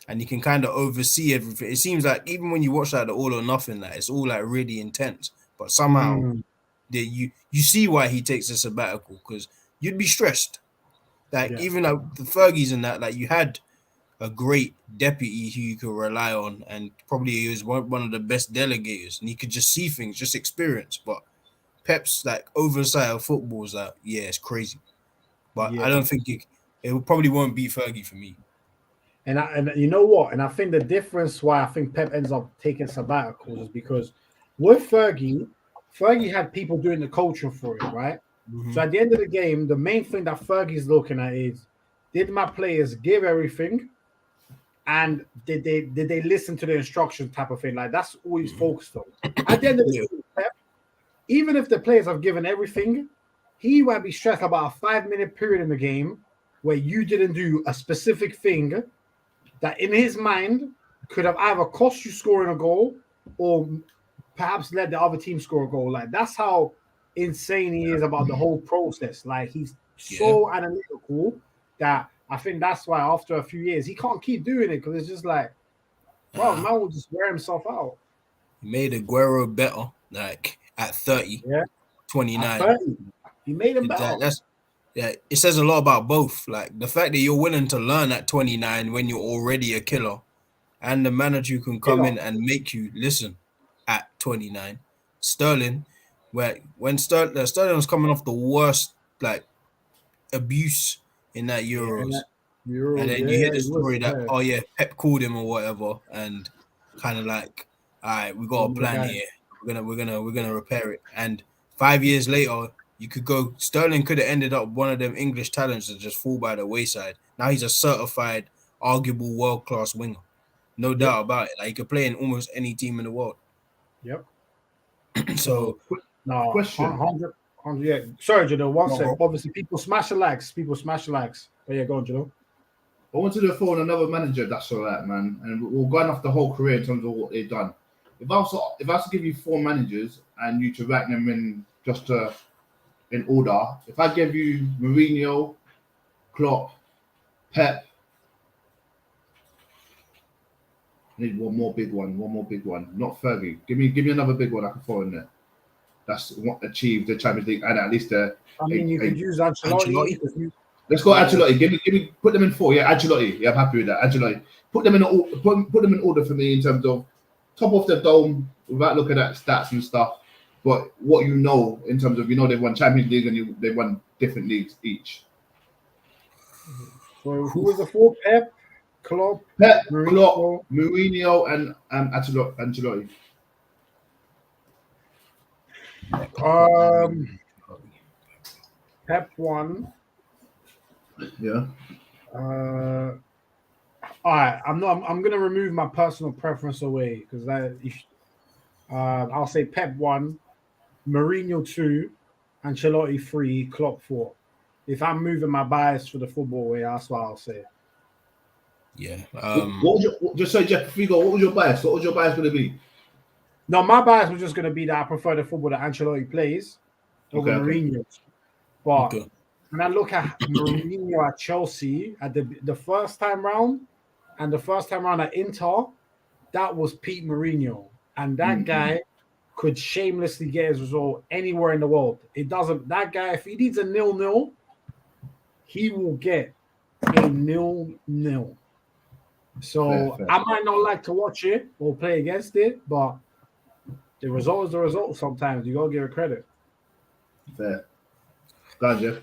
and he can kind of oversee everything. It seems like even when you watch like the All or Nothing, like it's all like really intense, but somehow you see why he takes a sabbatical, because you'd be stressed. Like even like the Fergies and that, like you had a great deputy who you could rely on, and probably he was one of the best delegators, and he could just see things, just experience. But Pep's like oversight of football is like, it's crazy. But I don't think it probably won't beat Fergie for me. And you know what? And I think the difference why I think Pep ends up taking sabbaticals is because with Fergie had people doing the coaching for it, right? So at the end of the game, the main thing that Fergie's looking at is, did my players give everything? and did they listen to the instructions type of thing? Like that's all he's focused on. At the end of the day, Pep, even if the players have given everything, he might be stressed about a 5-minute period in the game where you didn't do a specific thing that in his mind could have either cost you scoring a goal or perhaps let the other team score a goal. Like that's how insane he is about the whole process. Like he's so analytical that I think that's why after a few years he can't keep doing it because it's just like, bro, man will just wear himself out. He made Aguero better, like at 30, 29. At 30, he made him better. It says a lot about both. Like the fact that you're willing to learn at 29 when you're already a killer, and the manager who can come in and make you listen at 29. Sterling, when Sterling was coming off the worst like abuse in that Euros. And then you hear the story that Pep called him or whatever, and kind of like, all right, we got a plan here. We're gonna repair it. And 5 years later, you could go. Sterling could have ended up one of them English talents that just fall by the wayside. Now he's a certified, arguable world-class winger, no doubt about it. Like he could play in almost any team in the world. Yep. So no question. 100. Yeah. Sorry, Jado. One second. Obviously, people smash the likes. But yeah, go on, Jado. I want to do it for another manager. That's all right, man. And we're going off the whole career in terms of what they've done. If I was to give you 4 managers and you to rank them in in order, if I give you Mourinho, Klopp, Pep, I need one more big one. Not Fergie. Give me another big one I can throw in there. That's what achieved the Champions League and at least you could use Ancelotti. Let's go Ancelotti. Give me put them in 4. Yeah, Ancelotti. Yeah, I'm happy with that. Ancelotti. Put them in order for me in terms of top of the dome without looking at stats and stuff. But what you know in terms of they've won Champions League and they've won different leagues each. So who was the 4? Pep, Klopp, Mourinho, and Ancelotti. Pep 1. Yeah. All right. I'm gonna remove my personal preference away because I'll say Pep 1, Mourinho 2, Ancelotti 3, Klopp 4. If I'm moving my bias for the football way, that's what I'll say. Yeah. Just say Jeff Figo, what was your bias? What was your bias going to be? No, my bias was just going to be that I prefer the football that Ancelotti plays over Mourinho. But when I look at Mourinho at Chelsea at the first time round and the first time round at Inter, that was Pete Mourinho. And that guy could shamelessly get his result anywhere in the world. That guy, if he needs a 0-0, he will get a 0-0. So fair. I might not like to watch it or play against it, but the result is the result sometimes. You got to give it credit. Fair. Go on, Jeff.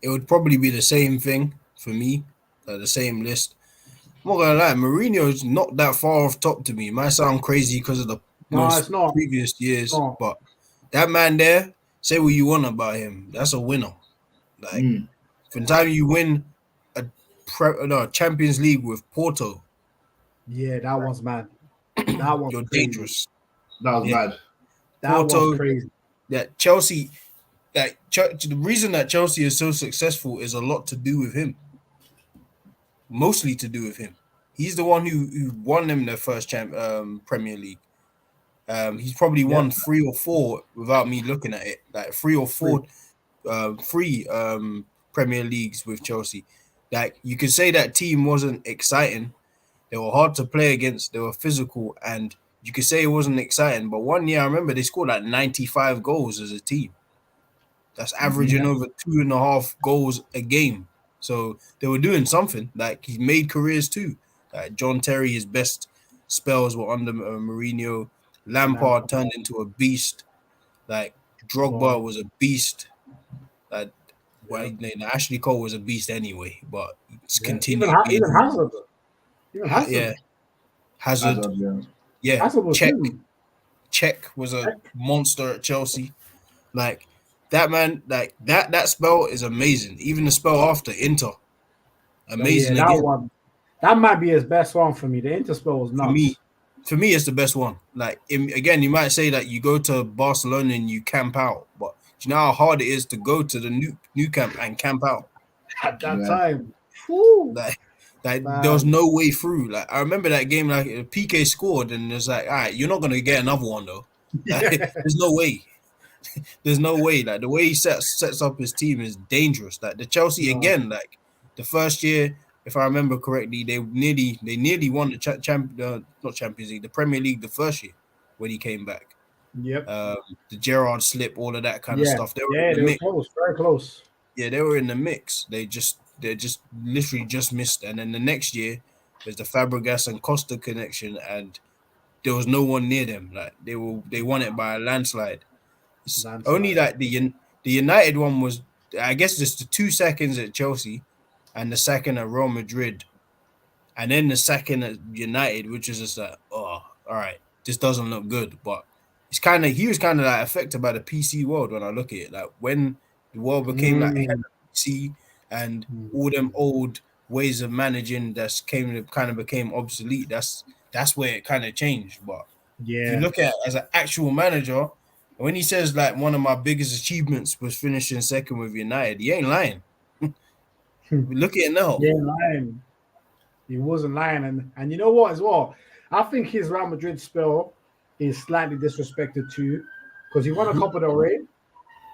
It would probably be the same thing for me, the same list. I'm not gonna lie, Mourinho's not that far off top to me. It might sound crazy because of the previous years, but that man there, say what you want about him, that's a winner. Like from the time you win a Champions League with Porto, yeah, that was mad. That was you're crazy. Dangerous. That was mad. That Porto, was crazy. That Chelsea, the reason that Chelsea is so successful is a lot to do with him. Mostly to do with him. He's the one who won them their first Premier League. He's probably won 3 or 4 without me looking at it. Like 3 or 4 free Premier Leagues with Chelsea. Like you could say that team wasn't exciting. They were hard to play against. They were physical, and you could say it wasn't exciting. But one year, I remember they scored like 95 goals as a team. That's averaging over 2.5 goals a game. So they were doing something. Like he made careers too. John Terry, his best spells were under Mourinho. Lampard turned into a beast. Like Drogba was a beast. Ashley Cole was a beast anyway, but it's continued. Even Hazard. Hazard. Hazard Czech was a monster at Chelsea. Like that man, like that spell is amazing. Even the spell after Inter, Amazing that again. one. That might be his best one for me. The Inter spell was nuts. For me, it's the best one. Like again, you might say that you go to Barcelona and you camp out, but do you know how hard it is to go to the new camp and camp out? At that time. Whew. Like there was no way through. Like I remember that game, like PK scored, and it's like, all right, you're not gonna get another one though. Like, there's no way. There's no way. Like the way he sets up his team is dangerous. Like the Chelsea again, like the first year, if I remember correctly, they nearly won the not Champions League, the Premier League the first year when he came back. Yep. The Gerrard slip, all of that kind of stuff. They were close, very close. Yeah, they were in the mix. They just literally just missed. And then the next year, there's the Fabregas and Costa connection, and there was no one near them. Like they won it by a landslide. Only like the United one was, I guess, just the 2 seconds at Chelsea, and the second at Real Madrid, and then the second at United, which is just like, oh, all right, this doesn't look good. But he was kind of like affected by the PC world when I look at it. Like when the world became like PC and all them old ways of managing became obsolete. That's where it kind of changed. But if you look at it as an actual manager, when he says like one of my biggest achievements was finishing second with United, he ain't lying. Look at it now. He ain't lying. He wasn't lying. And you know what as well? I think his Real Madrid spell is slightly disrespected too, because he won a Copa del Rey.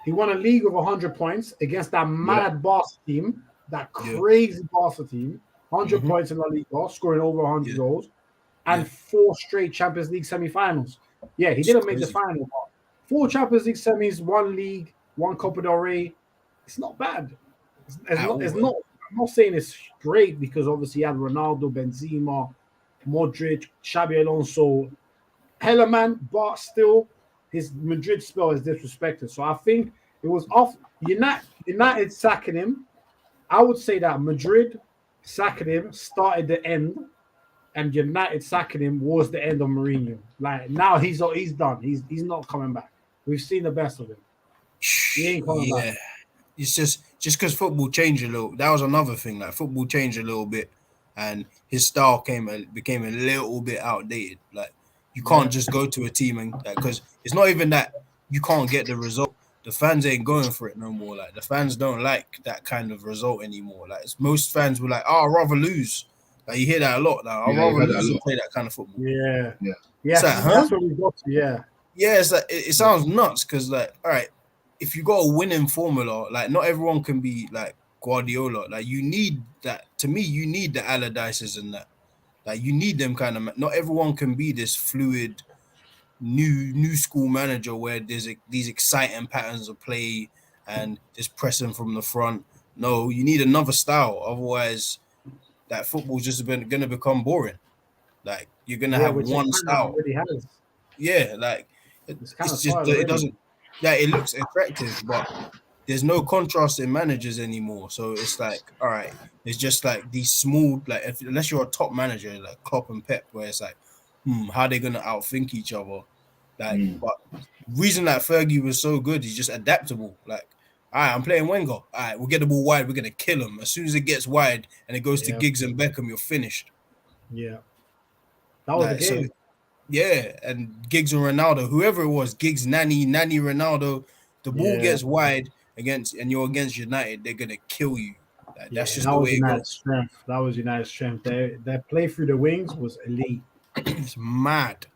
He won a league of 100 points against that mad Barca team, that crazy Barca team. 100 points in La Liga, scoring over 100 goals, and 4 straight Champions League semifinals. Yeah, he didn't make the final, but 4 Champions League semis, 1 league, 1 Copa del Rey. It's not bad. It's not. I'm not saying it's great because obviously you had Ronaldo, Benzema, Modric, Xabi Alonso, Hellerman, but still his Madrid spell is disrespected. So I think it was off. United sacking him. I would say that Madrid sacking him started the end, and United sacking him was the end of Mourinho. Like now he's done. He's not coming back. We've seen the best of him. He ain't coming back. It's just because football changed a little. That was another thing. Like football changed a little bit, and his style became a little bit outdated. Like you can't just go to a team and because it's not even that you can't get the result. The fans ain't going for it no more. Like the fans don't like that kind of result anymore. Like most fans were like, "Oh, I'd rather lose." Like you hear that a lot now. I'd rather lose and play that kind of football. Yeah. It's like, that's what we got to. Yeah. It's like it sounds nuts because like, all right, if you got a winning formula, like not everyone can be like Guardiola. Like you need that. To me, you need the Allardyces and that. Like you need them kind of. Not everyone can be this fluid, new school manager where there's these exciting patterns of play and just pressing from the front. No, you need another style. Otherwise, that football's just going to become boring. Like you're going to have one style. Really has. Yeah, like it's just it doesn't. Yeah, it looks attractive, but there's no contrast in managers anymore. So it's like, all right, it's just like these small, like unless you're a top manager like Klopp and Pep, where it's like, how are they gonna outthink each other? Like, but reason that Fergie was so good, he's just adaptable. Like, all right, I'm playing Wenger. All right, we'll get the ball wide. We're gonna kill him as soon as it gets wide and it goes to Giggs and Beckham. You're finished. Yeah, that was the game. So, yeah, and Giggs and Ronaldo, whoever it was, Giggs, Nani, Ronaldo, the ball gets wide and you're against United, they're gonna kill you. That's just the way it goes. Strength. That was United's strength. Their play through the wings was elite. It's mad.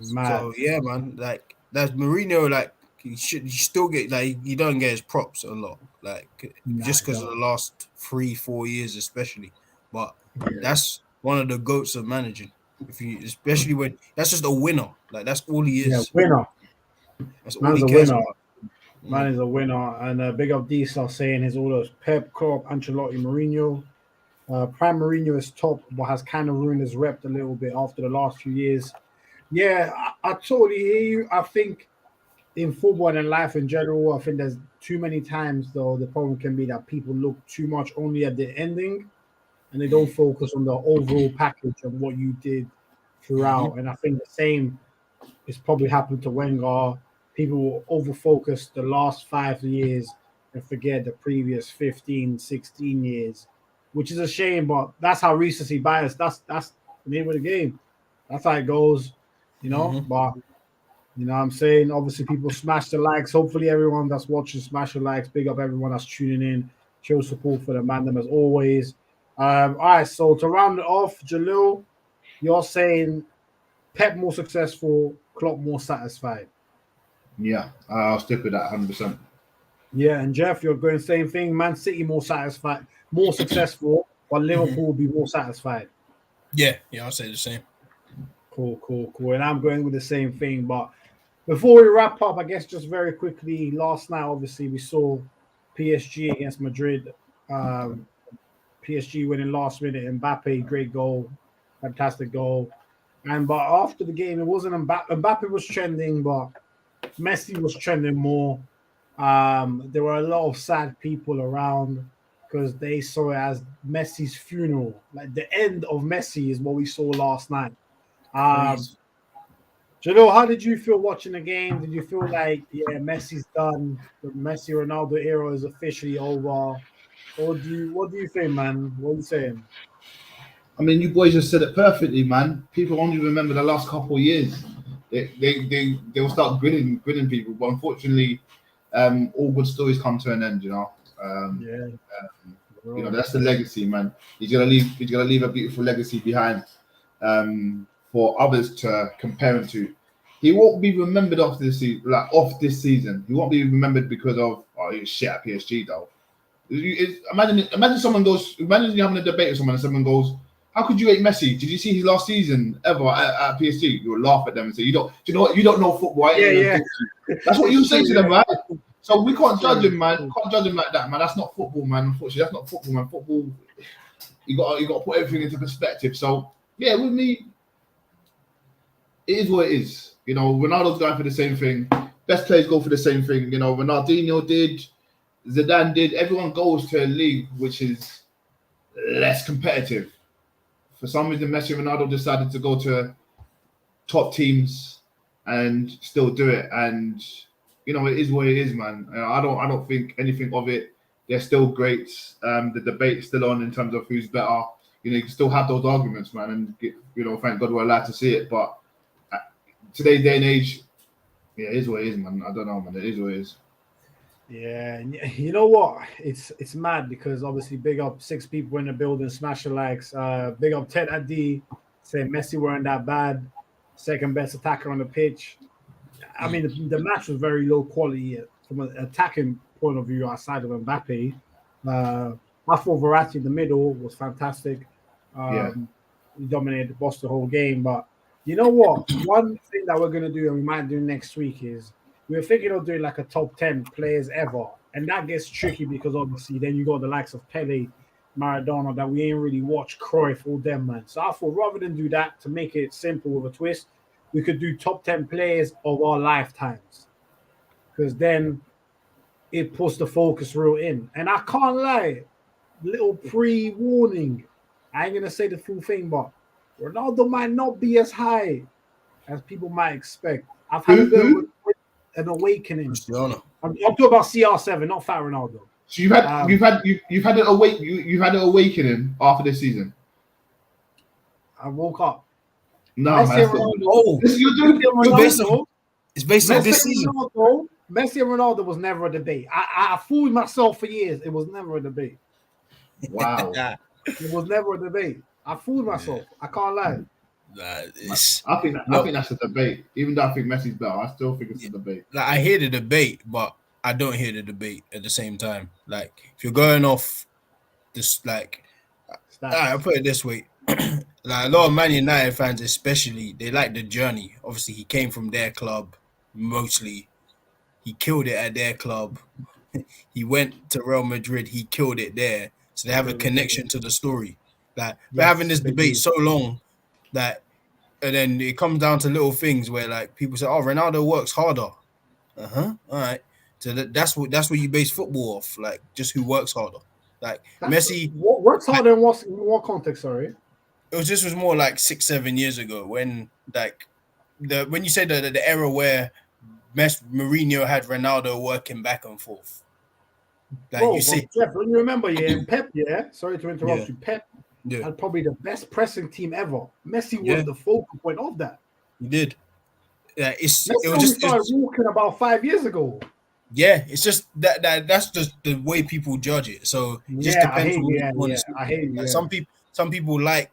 So yeah, man, like that's Mourinho. Like he still get like he don't get his props a lot, like just because of the last 3-4 years, especially. But that's one of the goats of managing. Especially when that's just a winner, like that's all he is. Yeah, winner. That's all he cares about. Man is a winner, and big up Diesel saying his orders: Pep, Klopp, Ancelotti, Mourinho. Prime Mourinho is top, but has kind of ruined his rep a little bit after the last few years. Yeah, I totally hear you. I think in football and in life in general, I think there's too many times though the problem can be that people look too much only at the ending, and they don't focus on the overall package of what you did throughout. And I think the same is probably happened to Wenger. People will overfocus the last 5 years and forget the previous 15, 16 years, which is a shame. But that's how recency bias. That's the name of the game. That's how it goes, you know. Mhm. But you know what I'm saying? Obviously, people smash the likes. Hopefully, everyone that's watching smash the likes. Big up everyone that's tuning in. Show support for the mandem as always. All right, so to round it off, Jalil, you're saying Pep more successful, Klopp more satisfied. Yeah, I'll stick with that 100%. Yeah, and Jeff, you're going same thing. Man City more satisfied, more successful, but Liverpool will be more satisfied. Yeah, I'll say the same. Cool. And I'm going with the same thing. But before we wrap up, I guess just very quickly, last night, obviously, we saw PSG against Madrid. PSG winning last minute. Mbappe, great goal, fantastic goal. But after the game, it wasn't Mbappe. Mbappe was trending, but Messi was trending more. There were a lot of sad people around because they saw it as Messi's funeral. Like the end of Messi is what we saw last night. Crazy. Jalo, how did you feel watching the game? Did you feel like, yeah, Messi's done, the Messi Ronaldo era is officially over? Or what do you think, man? What are you saying? I mean, you boys just said it perfectly, man. People only remember the last couple of years. They will start grinning people, but unfortunately, all good stories come to an end. Yeah, That's the legacy, man. He's gonna leave a beautiful legacy behind, for others to compare him to. He won't be remembered after this season, this season. He won't be remembered because of he was shit at PSG though. Imagine someone goes. Imagine you're having a debate with someone and someone goes, "How could you hate Messi? Did you see his last season ever at PSG?" You will laugh at them and say, "You don't. Do you know what? You don't know football." Yeah. That's what you say to them, right? So we can't True. judge him, man. We can't judge him like that, man. That's not football, man. Unfortunately, that's not football, man. Football, you got to put everything into perspective. So yeah, with me, it is what it is. Ronaldo's going for the same thing. Best players go for the same thing. Ronaldinho did, Zidane did. Everyone goes to a league which is less competitive. For some reason, Messi and Ronaldo decided to go to top teams and still do it. And it is what it is, man. I don't think anything of it. They're still great. The debate's still on in terms of who's better. You can still have those arguments, man. And thank God we're allowed to see it. But today's day and age, yeah, it is what it is, man. I don't know, man. It is what it is. Yeah, and you know what? It's mad because obviously big up 6 people in the building, smash the likes. Big up Ted Adi saying Messi weren't that bad, second best attacker on the pitch. I mean, the match was very low quality from an attacking point of view outside of Mbappe. I thought Verratti in the middle was fantastic. Yeah. He dominated the boss the whole game. But you know what? One thing that we're gonna do and we might do next week is we're thinking of doing like a top 10 players ever. And that gets tricky because obviously then you got the likes of Pele, Maradona that we ain't really watched, Cruyff, all them, man. So I thought rather than do that, to make it simple with a twist, we could do top 10 players of our lifetimes. Because then it puts the focus real in. And I can't lie, little pre-warning. I ain't gonna say the full thing, but Ronaldo might not be as high as people might expect. I've had a bit of an awakening. Cristiano. I'm talking about CR7, not Fat Ronaldo. So you've had an awakening after this season. I woke up. No, Messi man. and Ronaldo. It's based on this season. Messi and Ronaldo was never a debate. I fooled myself for years. It was never a debate. Wow. It was never a debate. I fooled myself. I can't lie. I think that's a debate. Even though I think Messi's better, I still think it's a debate. Like I hear the debate, but I don't hear the debate at the same time. Like if you're going off this, like I'll put it this way. Like a lot of Man United fans, especially, they like the journey. Obviously, he came from their club mostly. He killed it at their club. He went to Real Madrid. He killed it there. So they have a connection to the story. Like we're having this debate so long that, and then it comes down to little things where like people say, "Oh, Ronaldo works harder." All right. So that's what you base football off. Like just who works harder. Like Messi works harder in what context? Sorry. It was more like 6-7 years ago when when you say the era where Mourinho had Ronaldo working back and forth. Like Bro, you say, but Jeff, when you remember, Pep, sorry to interrupt yeah, you, Pep yeah, had probably the best pressing team ever. Messi yeah, was the focal point of that. you did. Yeah, it Messi was only just started walking about 5 years ago. yeah, it's just that's just the way people judge it. So it just Yeah, I depends hate on what yeah, you want to yeah, see. I hate Like yeah. some people like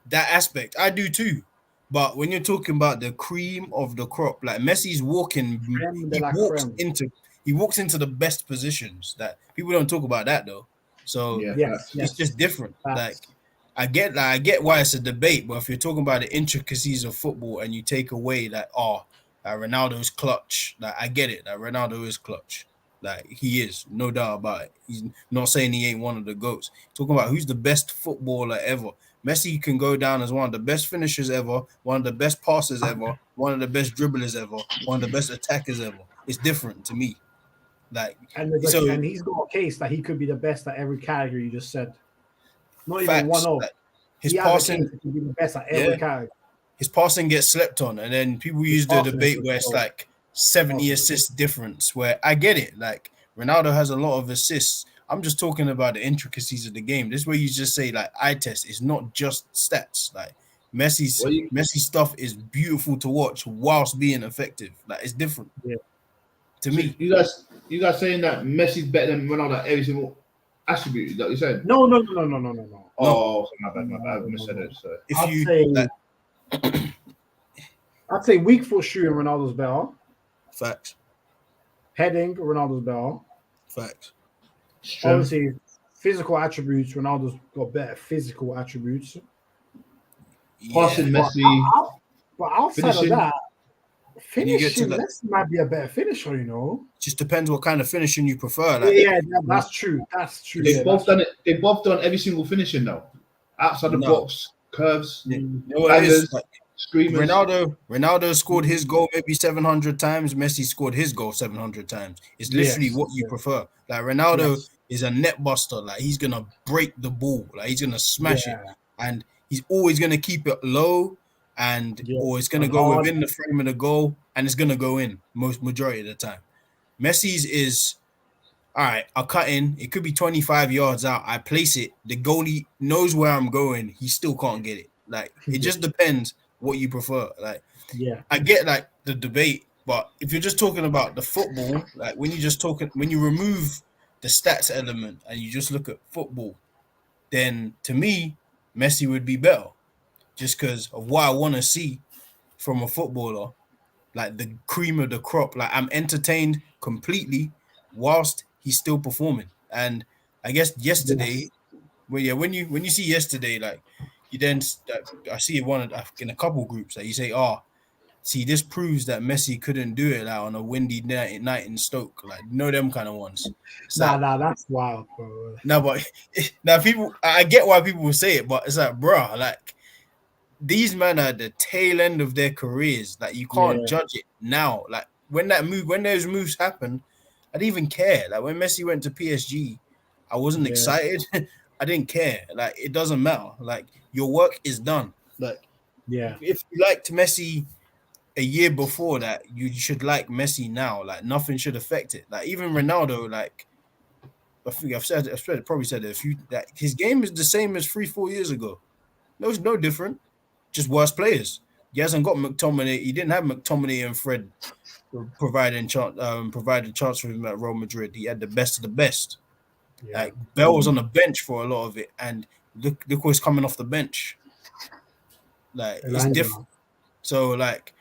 that aspect. I do too. But when you're talking about the cream of the crop, like Messi's walking, Creme de he la walks creme. into he walks into the best positions. That people don't talk about that though. So Yeah, Yes, facts. it's just yes. different. Like That's I get why it's a debate, but if you're talking about the intricacies of football and you take away that Ronaldo's clutch, like I get it, that Ronaldo is clutch. Like he is, no doubt about it. He's not saying he ain't one of the goats. Talking about who's the best footballer ever. Messi can go down as one of the best finishers ever, one of the best passers ever, one of the best dribblers ever, one of the best attackers ever. It's different to me. Like so, and he's got a case that he could be the best at every category you just said. Not even one facts. of. Like, his He has a case passing, that he be the best at every yeah, category. his passing gets slept on, and then people His use the passing is debate good, where it's bro. like 70 Passing is assists difference. Where I get it, like Ronaldo has a lot of assists. I'm just talking about the intricacies of the game. This is where you just say like eye test. It's not just stats. Like Well, you, Messi stuff is beautiful to watch whilst being effective. Like it's different yeah. to so me. you guys saying that Messi's better than Ronaldo at every single attribute? Is that what you said? No. No, Oh, my bad, No, I missaid no. it. So if I'd you say like I'd say weak foot shooting Ronaldo's better. facts, Heading Ronaldo's better. facts, strength. Obviously, physical attributes Ronaldo's got better physical attributes. yeah. Passing But Messi, but outside of finishing. that, When you get to finishing that, Messi might be a better finisher. You know. just depends what kind of finishing you prefer. Like Yeah, that's true. That's true. They've Yeah, both that's done it. They've both done every single finishing now. Outside the no, box, curves, you true. know what it is. bangers, Like, screamers. Ronaldo scored his goal maybe 700 times. Messi scored his goal 700 times. It's literally Yes. what you prefer. Like Ronaldo Yes. is a net buster. Like he's gonna break the ball. Like he's gonna smash it, Yeah. and he's always gonna keep it low, and Yeah. or it's gonna And go hard. within the frame of the goal, and it's gonna go in majority of the time. Messi's is all right. I'll cut in. It could be 25 yards out. I place it. The goalie knows where I'm going. He still can't get it. Like it just depends what you prefer. Like Yeah. I get like the debate, but if you're just talking about the football, like when you remove the stats element and you just look at football, then to me, Messi would be better just because of what I want to see from a footballer, like the cream of the crop. Like I'm entertained completely whilst he's still performing. And I guess yesterday, Yes. well, yeah, when you see yesterday, like you then I see in a couple groups that you say, oh, see, this proves that Messi couldn't do it like on a windy night in Stoke, like them kind of ones. It's like That's wild, bro. no, but now people, I get why people will say it, but it's like, bruh, like these men are at the tail end of their careers. Like you can't Yeah. judge it now. Like when those moves happen, I didn't even care. Like when Messi went to PSG, I wasn't Yeah. excited. I didn't care. Like it doesn't matter. Like your work is done. Like Yeah. if you liked Messi a year before that, you should like Messi now. Like nothing should affect it. Like even Ronaldo, like I think probably said it a few. That his game is the same as 3-4 years ago. No, it's no different. Just worse players. He hasn't got McTominay. He didn't have McTominay and Fred providing chance for him at Real Madrid. He had the best of the best. Yeah. Like Bell was on the bench for a lot of it, and look who's coming off the bench. Like it's Elanga. different. So like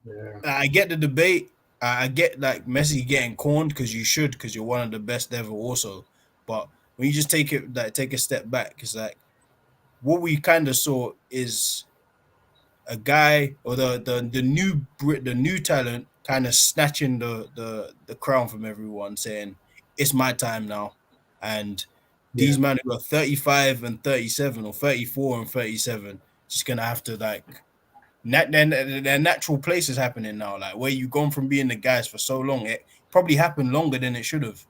Yeah. I get the debate. I get like Messi getting corned because you should because you're one of the best ever also. But when you just take a step back, it's like what we kind of saw is a guy or the new talent kind of snatching the crown from everyone, saying it's my time now, and Yeah. these men who are 35 and 37 or 34 and 37 just gonna have to like their natural place is happening now, like where you've gone from being the guys for so long. It probably happened longer than it should have.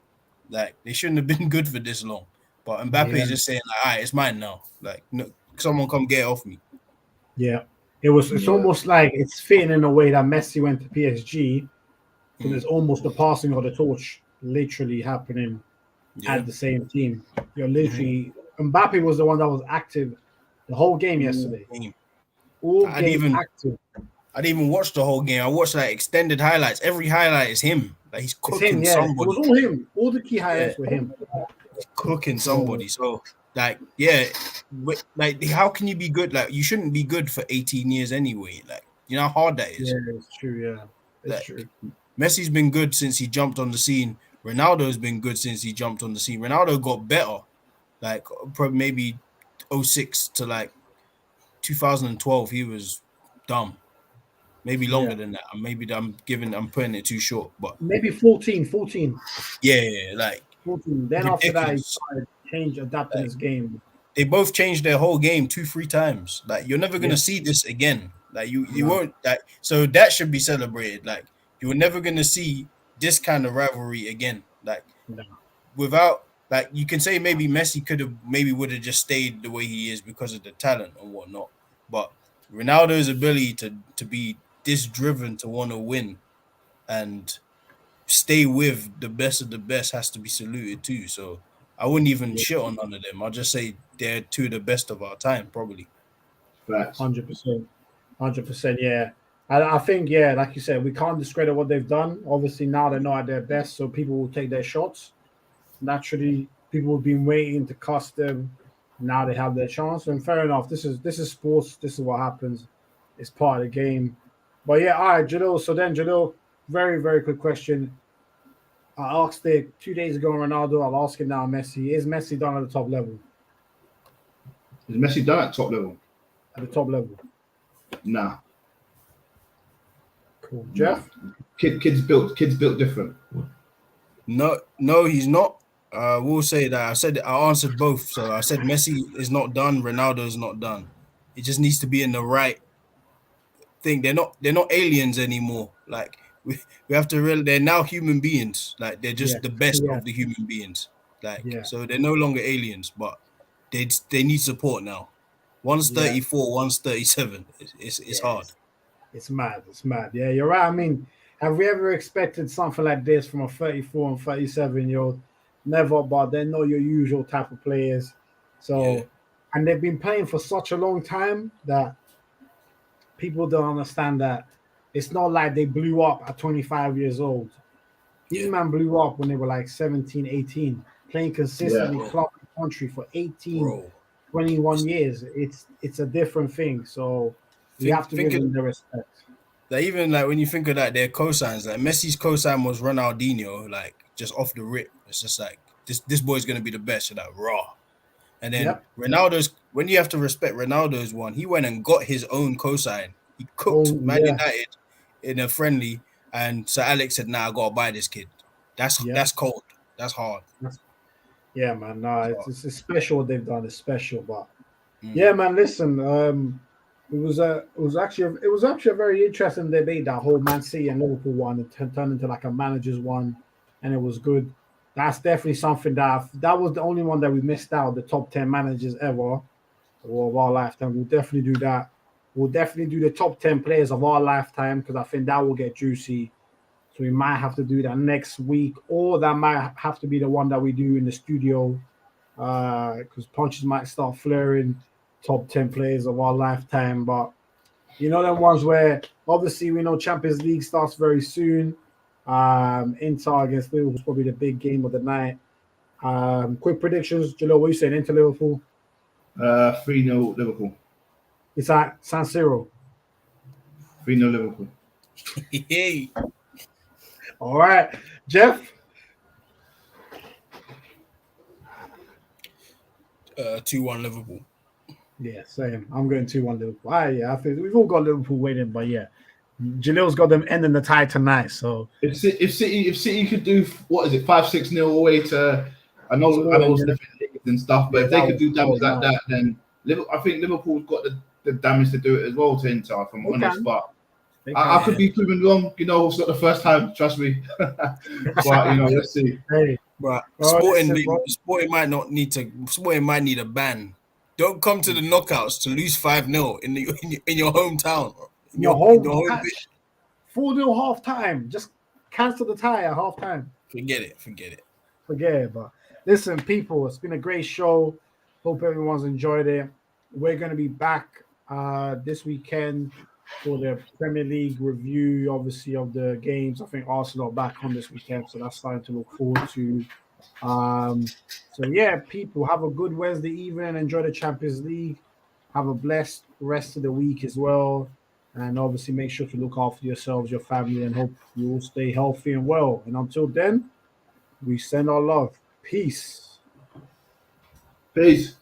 Like they shouldn't have been good for this long. But Mbappe Yeah. is just saying, like, all right, it's mine now. Like, no, someone come get it off me. Yeah. It's Yeah. almost like it's fitting in a way that Messi went to PSG. So Mm. there's almost the passing of the torch literally happening had the same team. You're literally Mbappe was the one that was active the whole game yesterday. All game active. I didn't even watch the whole game. I watched like extended highlights. Every highlight is him. Like he's cooking somebody. It was all him. All the key highlights were him. Cooking somebody. So like, yeah, like how can you be good? Like you shouldn't be good for 18 years anyway. Like you know how hard that is. Yeah, it's true. Yeah, it's true. Messi's been good since he jumped on the scene. Ronaldo's been good since he jumped on the scene. Ronaldo got better, like probably maybe 06 to like 2012. He was dumb. Maybe longer than that. Maybe I'm putting it too short, but maybe 14. Yeah, like 14. Then ridiculous. After that, he started adapting his game. They both changed their whole game 2-3 times. Like you're never gonna see this again. Like you won't. Like so that should be celebrated. Like you're never gonna see this kind of rivalry again. Like without. Like you can say maybe Messi would have just stayed the way he is because of the talent and whatnot, but Ronaldo's ability to be this driven to want to win and stay with the best of the best has to be saluted too. So I wouldn't even shit on none of them. I'll just say they're two of the best of our time, probably. 100%. Yeah. I think, like you said, we can't discredit what they've done. Obviously, now they're not at their best, so people will take their shots. Naturally, people have been waiting to cast them. Now they have their chance, and fair enough. This is sports. This is what happens. It's part of the game. But yeah, all right, Jalil. So then, Jalil, very, very quick question. I asked it 2 days ago on Ronaldo. I'll ask it now, Messi. Is Messi done at the top level? Is Messi done at top level? At the top level? Nah. Cool. Jeff? Kids built different. No, he's not. We'll say that. I answered both. So I said Messi is not done. Ronaldo is not done. It just needs to be in the right thing. They're not aliens anymore. Like we have to realize they're now human beings. Like they're just the best of the human beings. Like so they're no longer aliens, but they need support now. One's 34, one's 37. It's hard. It's mad. Yeah, you're right. I mean, have we ever expected something like this from a 34 and 37-year-old? Never, but they're not your usual type of players. So, and they've been playing for such a long time that people don't understand that it's not like they blew up at 25 years old. These men blew up when they were like 17, 18, playing consistently club country for 18, 21 years. It's a different thing. So you have to give them the respect. Like even like when you think of that, their cosigns, like Messi's cosign was Ronaldinho, like just off the rip. It's just like this boy's gonna be the best. You're like raw. And then Ronaldo's, when you have to respect Ronaldo's one, he went and got his own cosign. He cooked Man United in a friendly, and Sir Alex said, "Nah, I gotta buy this kid." That's cold. That's hard. Yeah, man. No, it's special what they've done. It's special, but yeah, man. Listen, it was actually a very interesting debate, that whole Man City and Liverpool one. It turned into like a manager's one, and it was good. That's definitely something that was the only one that we missed out, the top 10 managers ever of our lifetime. We'll definitely do that. We'll definitely do the top 10 players of our lifetime, because I think that will get juicy. So we might have to do that next week, or that might have to be the one that we do in the studio, because punches might start flaring. Top 10 players of our lifetime. But you know them ones where obviously we know Champions League starts very soon. Inter against Liverpool is probably the big game of the night. Quick predictions, Jalil, what are you saying? Inter Liverpool? 3-0 Liverpool. It's at San Siro. 3-0 Liverpool. All right. Jeff? 2-1 Liverpool. Yeah, same. I'm going 2-1 Liverpool. I think we've all got Liverpool winning, but yeah, Jalil's got them ending the tie tonight. So if City could do 5-6-0 away to, I know it's different and stuff, but if they could do damage like that, then I think Liverpool's got the damage to do it as well to Inter, if I'm honest. But I could be proven wrong. You know, it's not the first time. Trust me. But let's see. Hey, but Sporting might need a ban. Don't come to the knockouts to lose 5-0 in your hometown. In your home match. 4-0 half time. Just cancel the tie at half time. Forget it. forget it. But listen, people, it's been a great show. Hope everyone's enjoyed it. We're going to be back this weekend for the Premier League review, obviously, of the games. I think Arsenal are back on this weekend, so that's something to look forward to. So yeah, people, have a good Wednesday evening. Enjoy the Champions League. Have a blessed rest of the week as well. And obviously, make sure to look after yourselves, your family, and hope you all stay healthy and well. And until then, we send our love. Peace. Peace.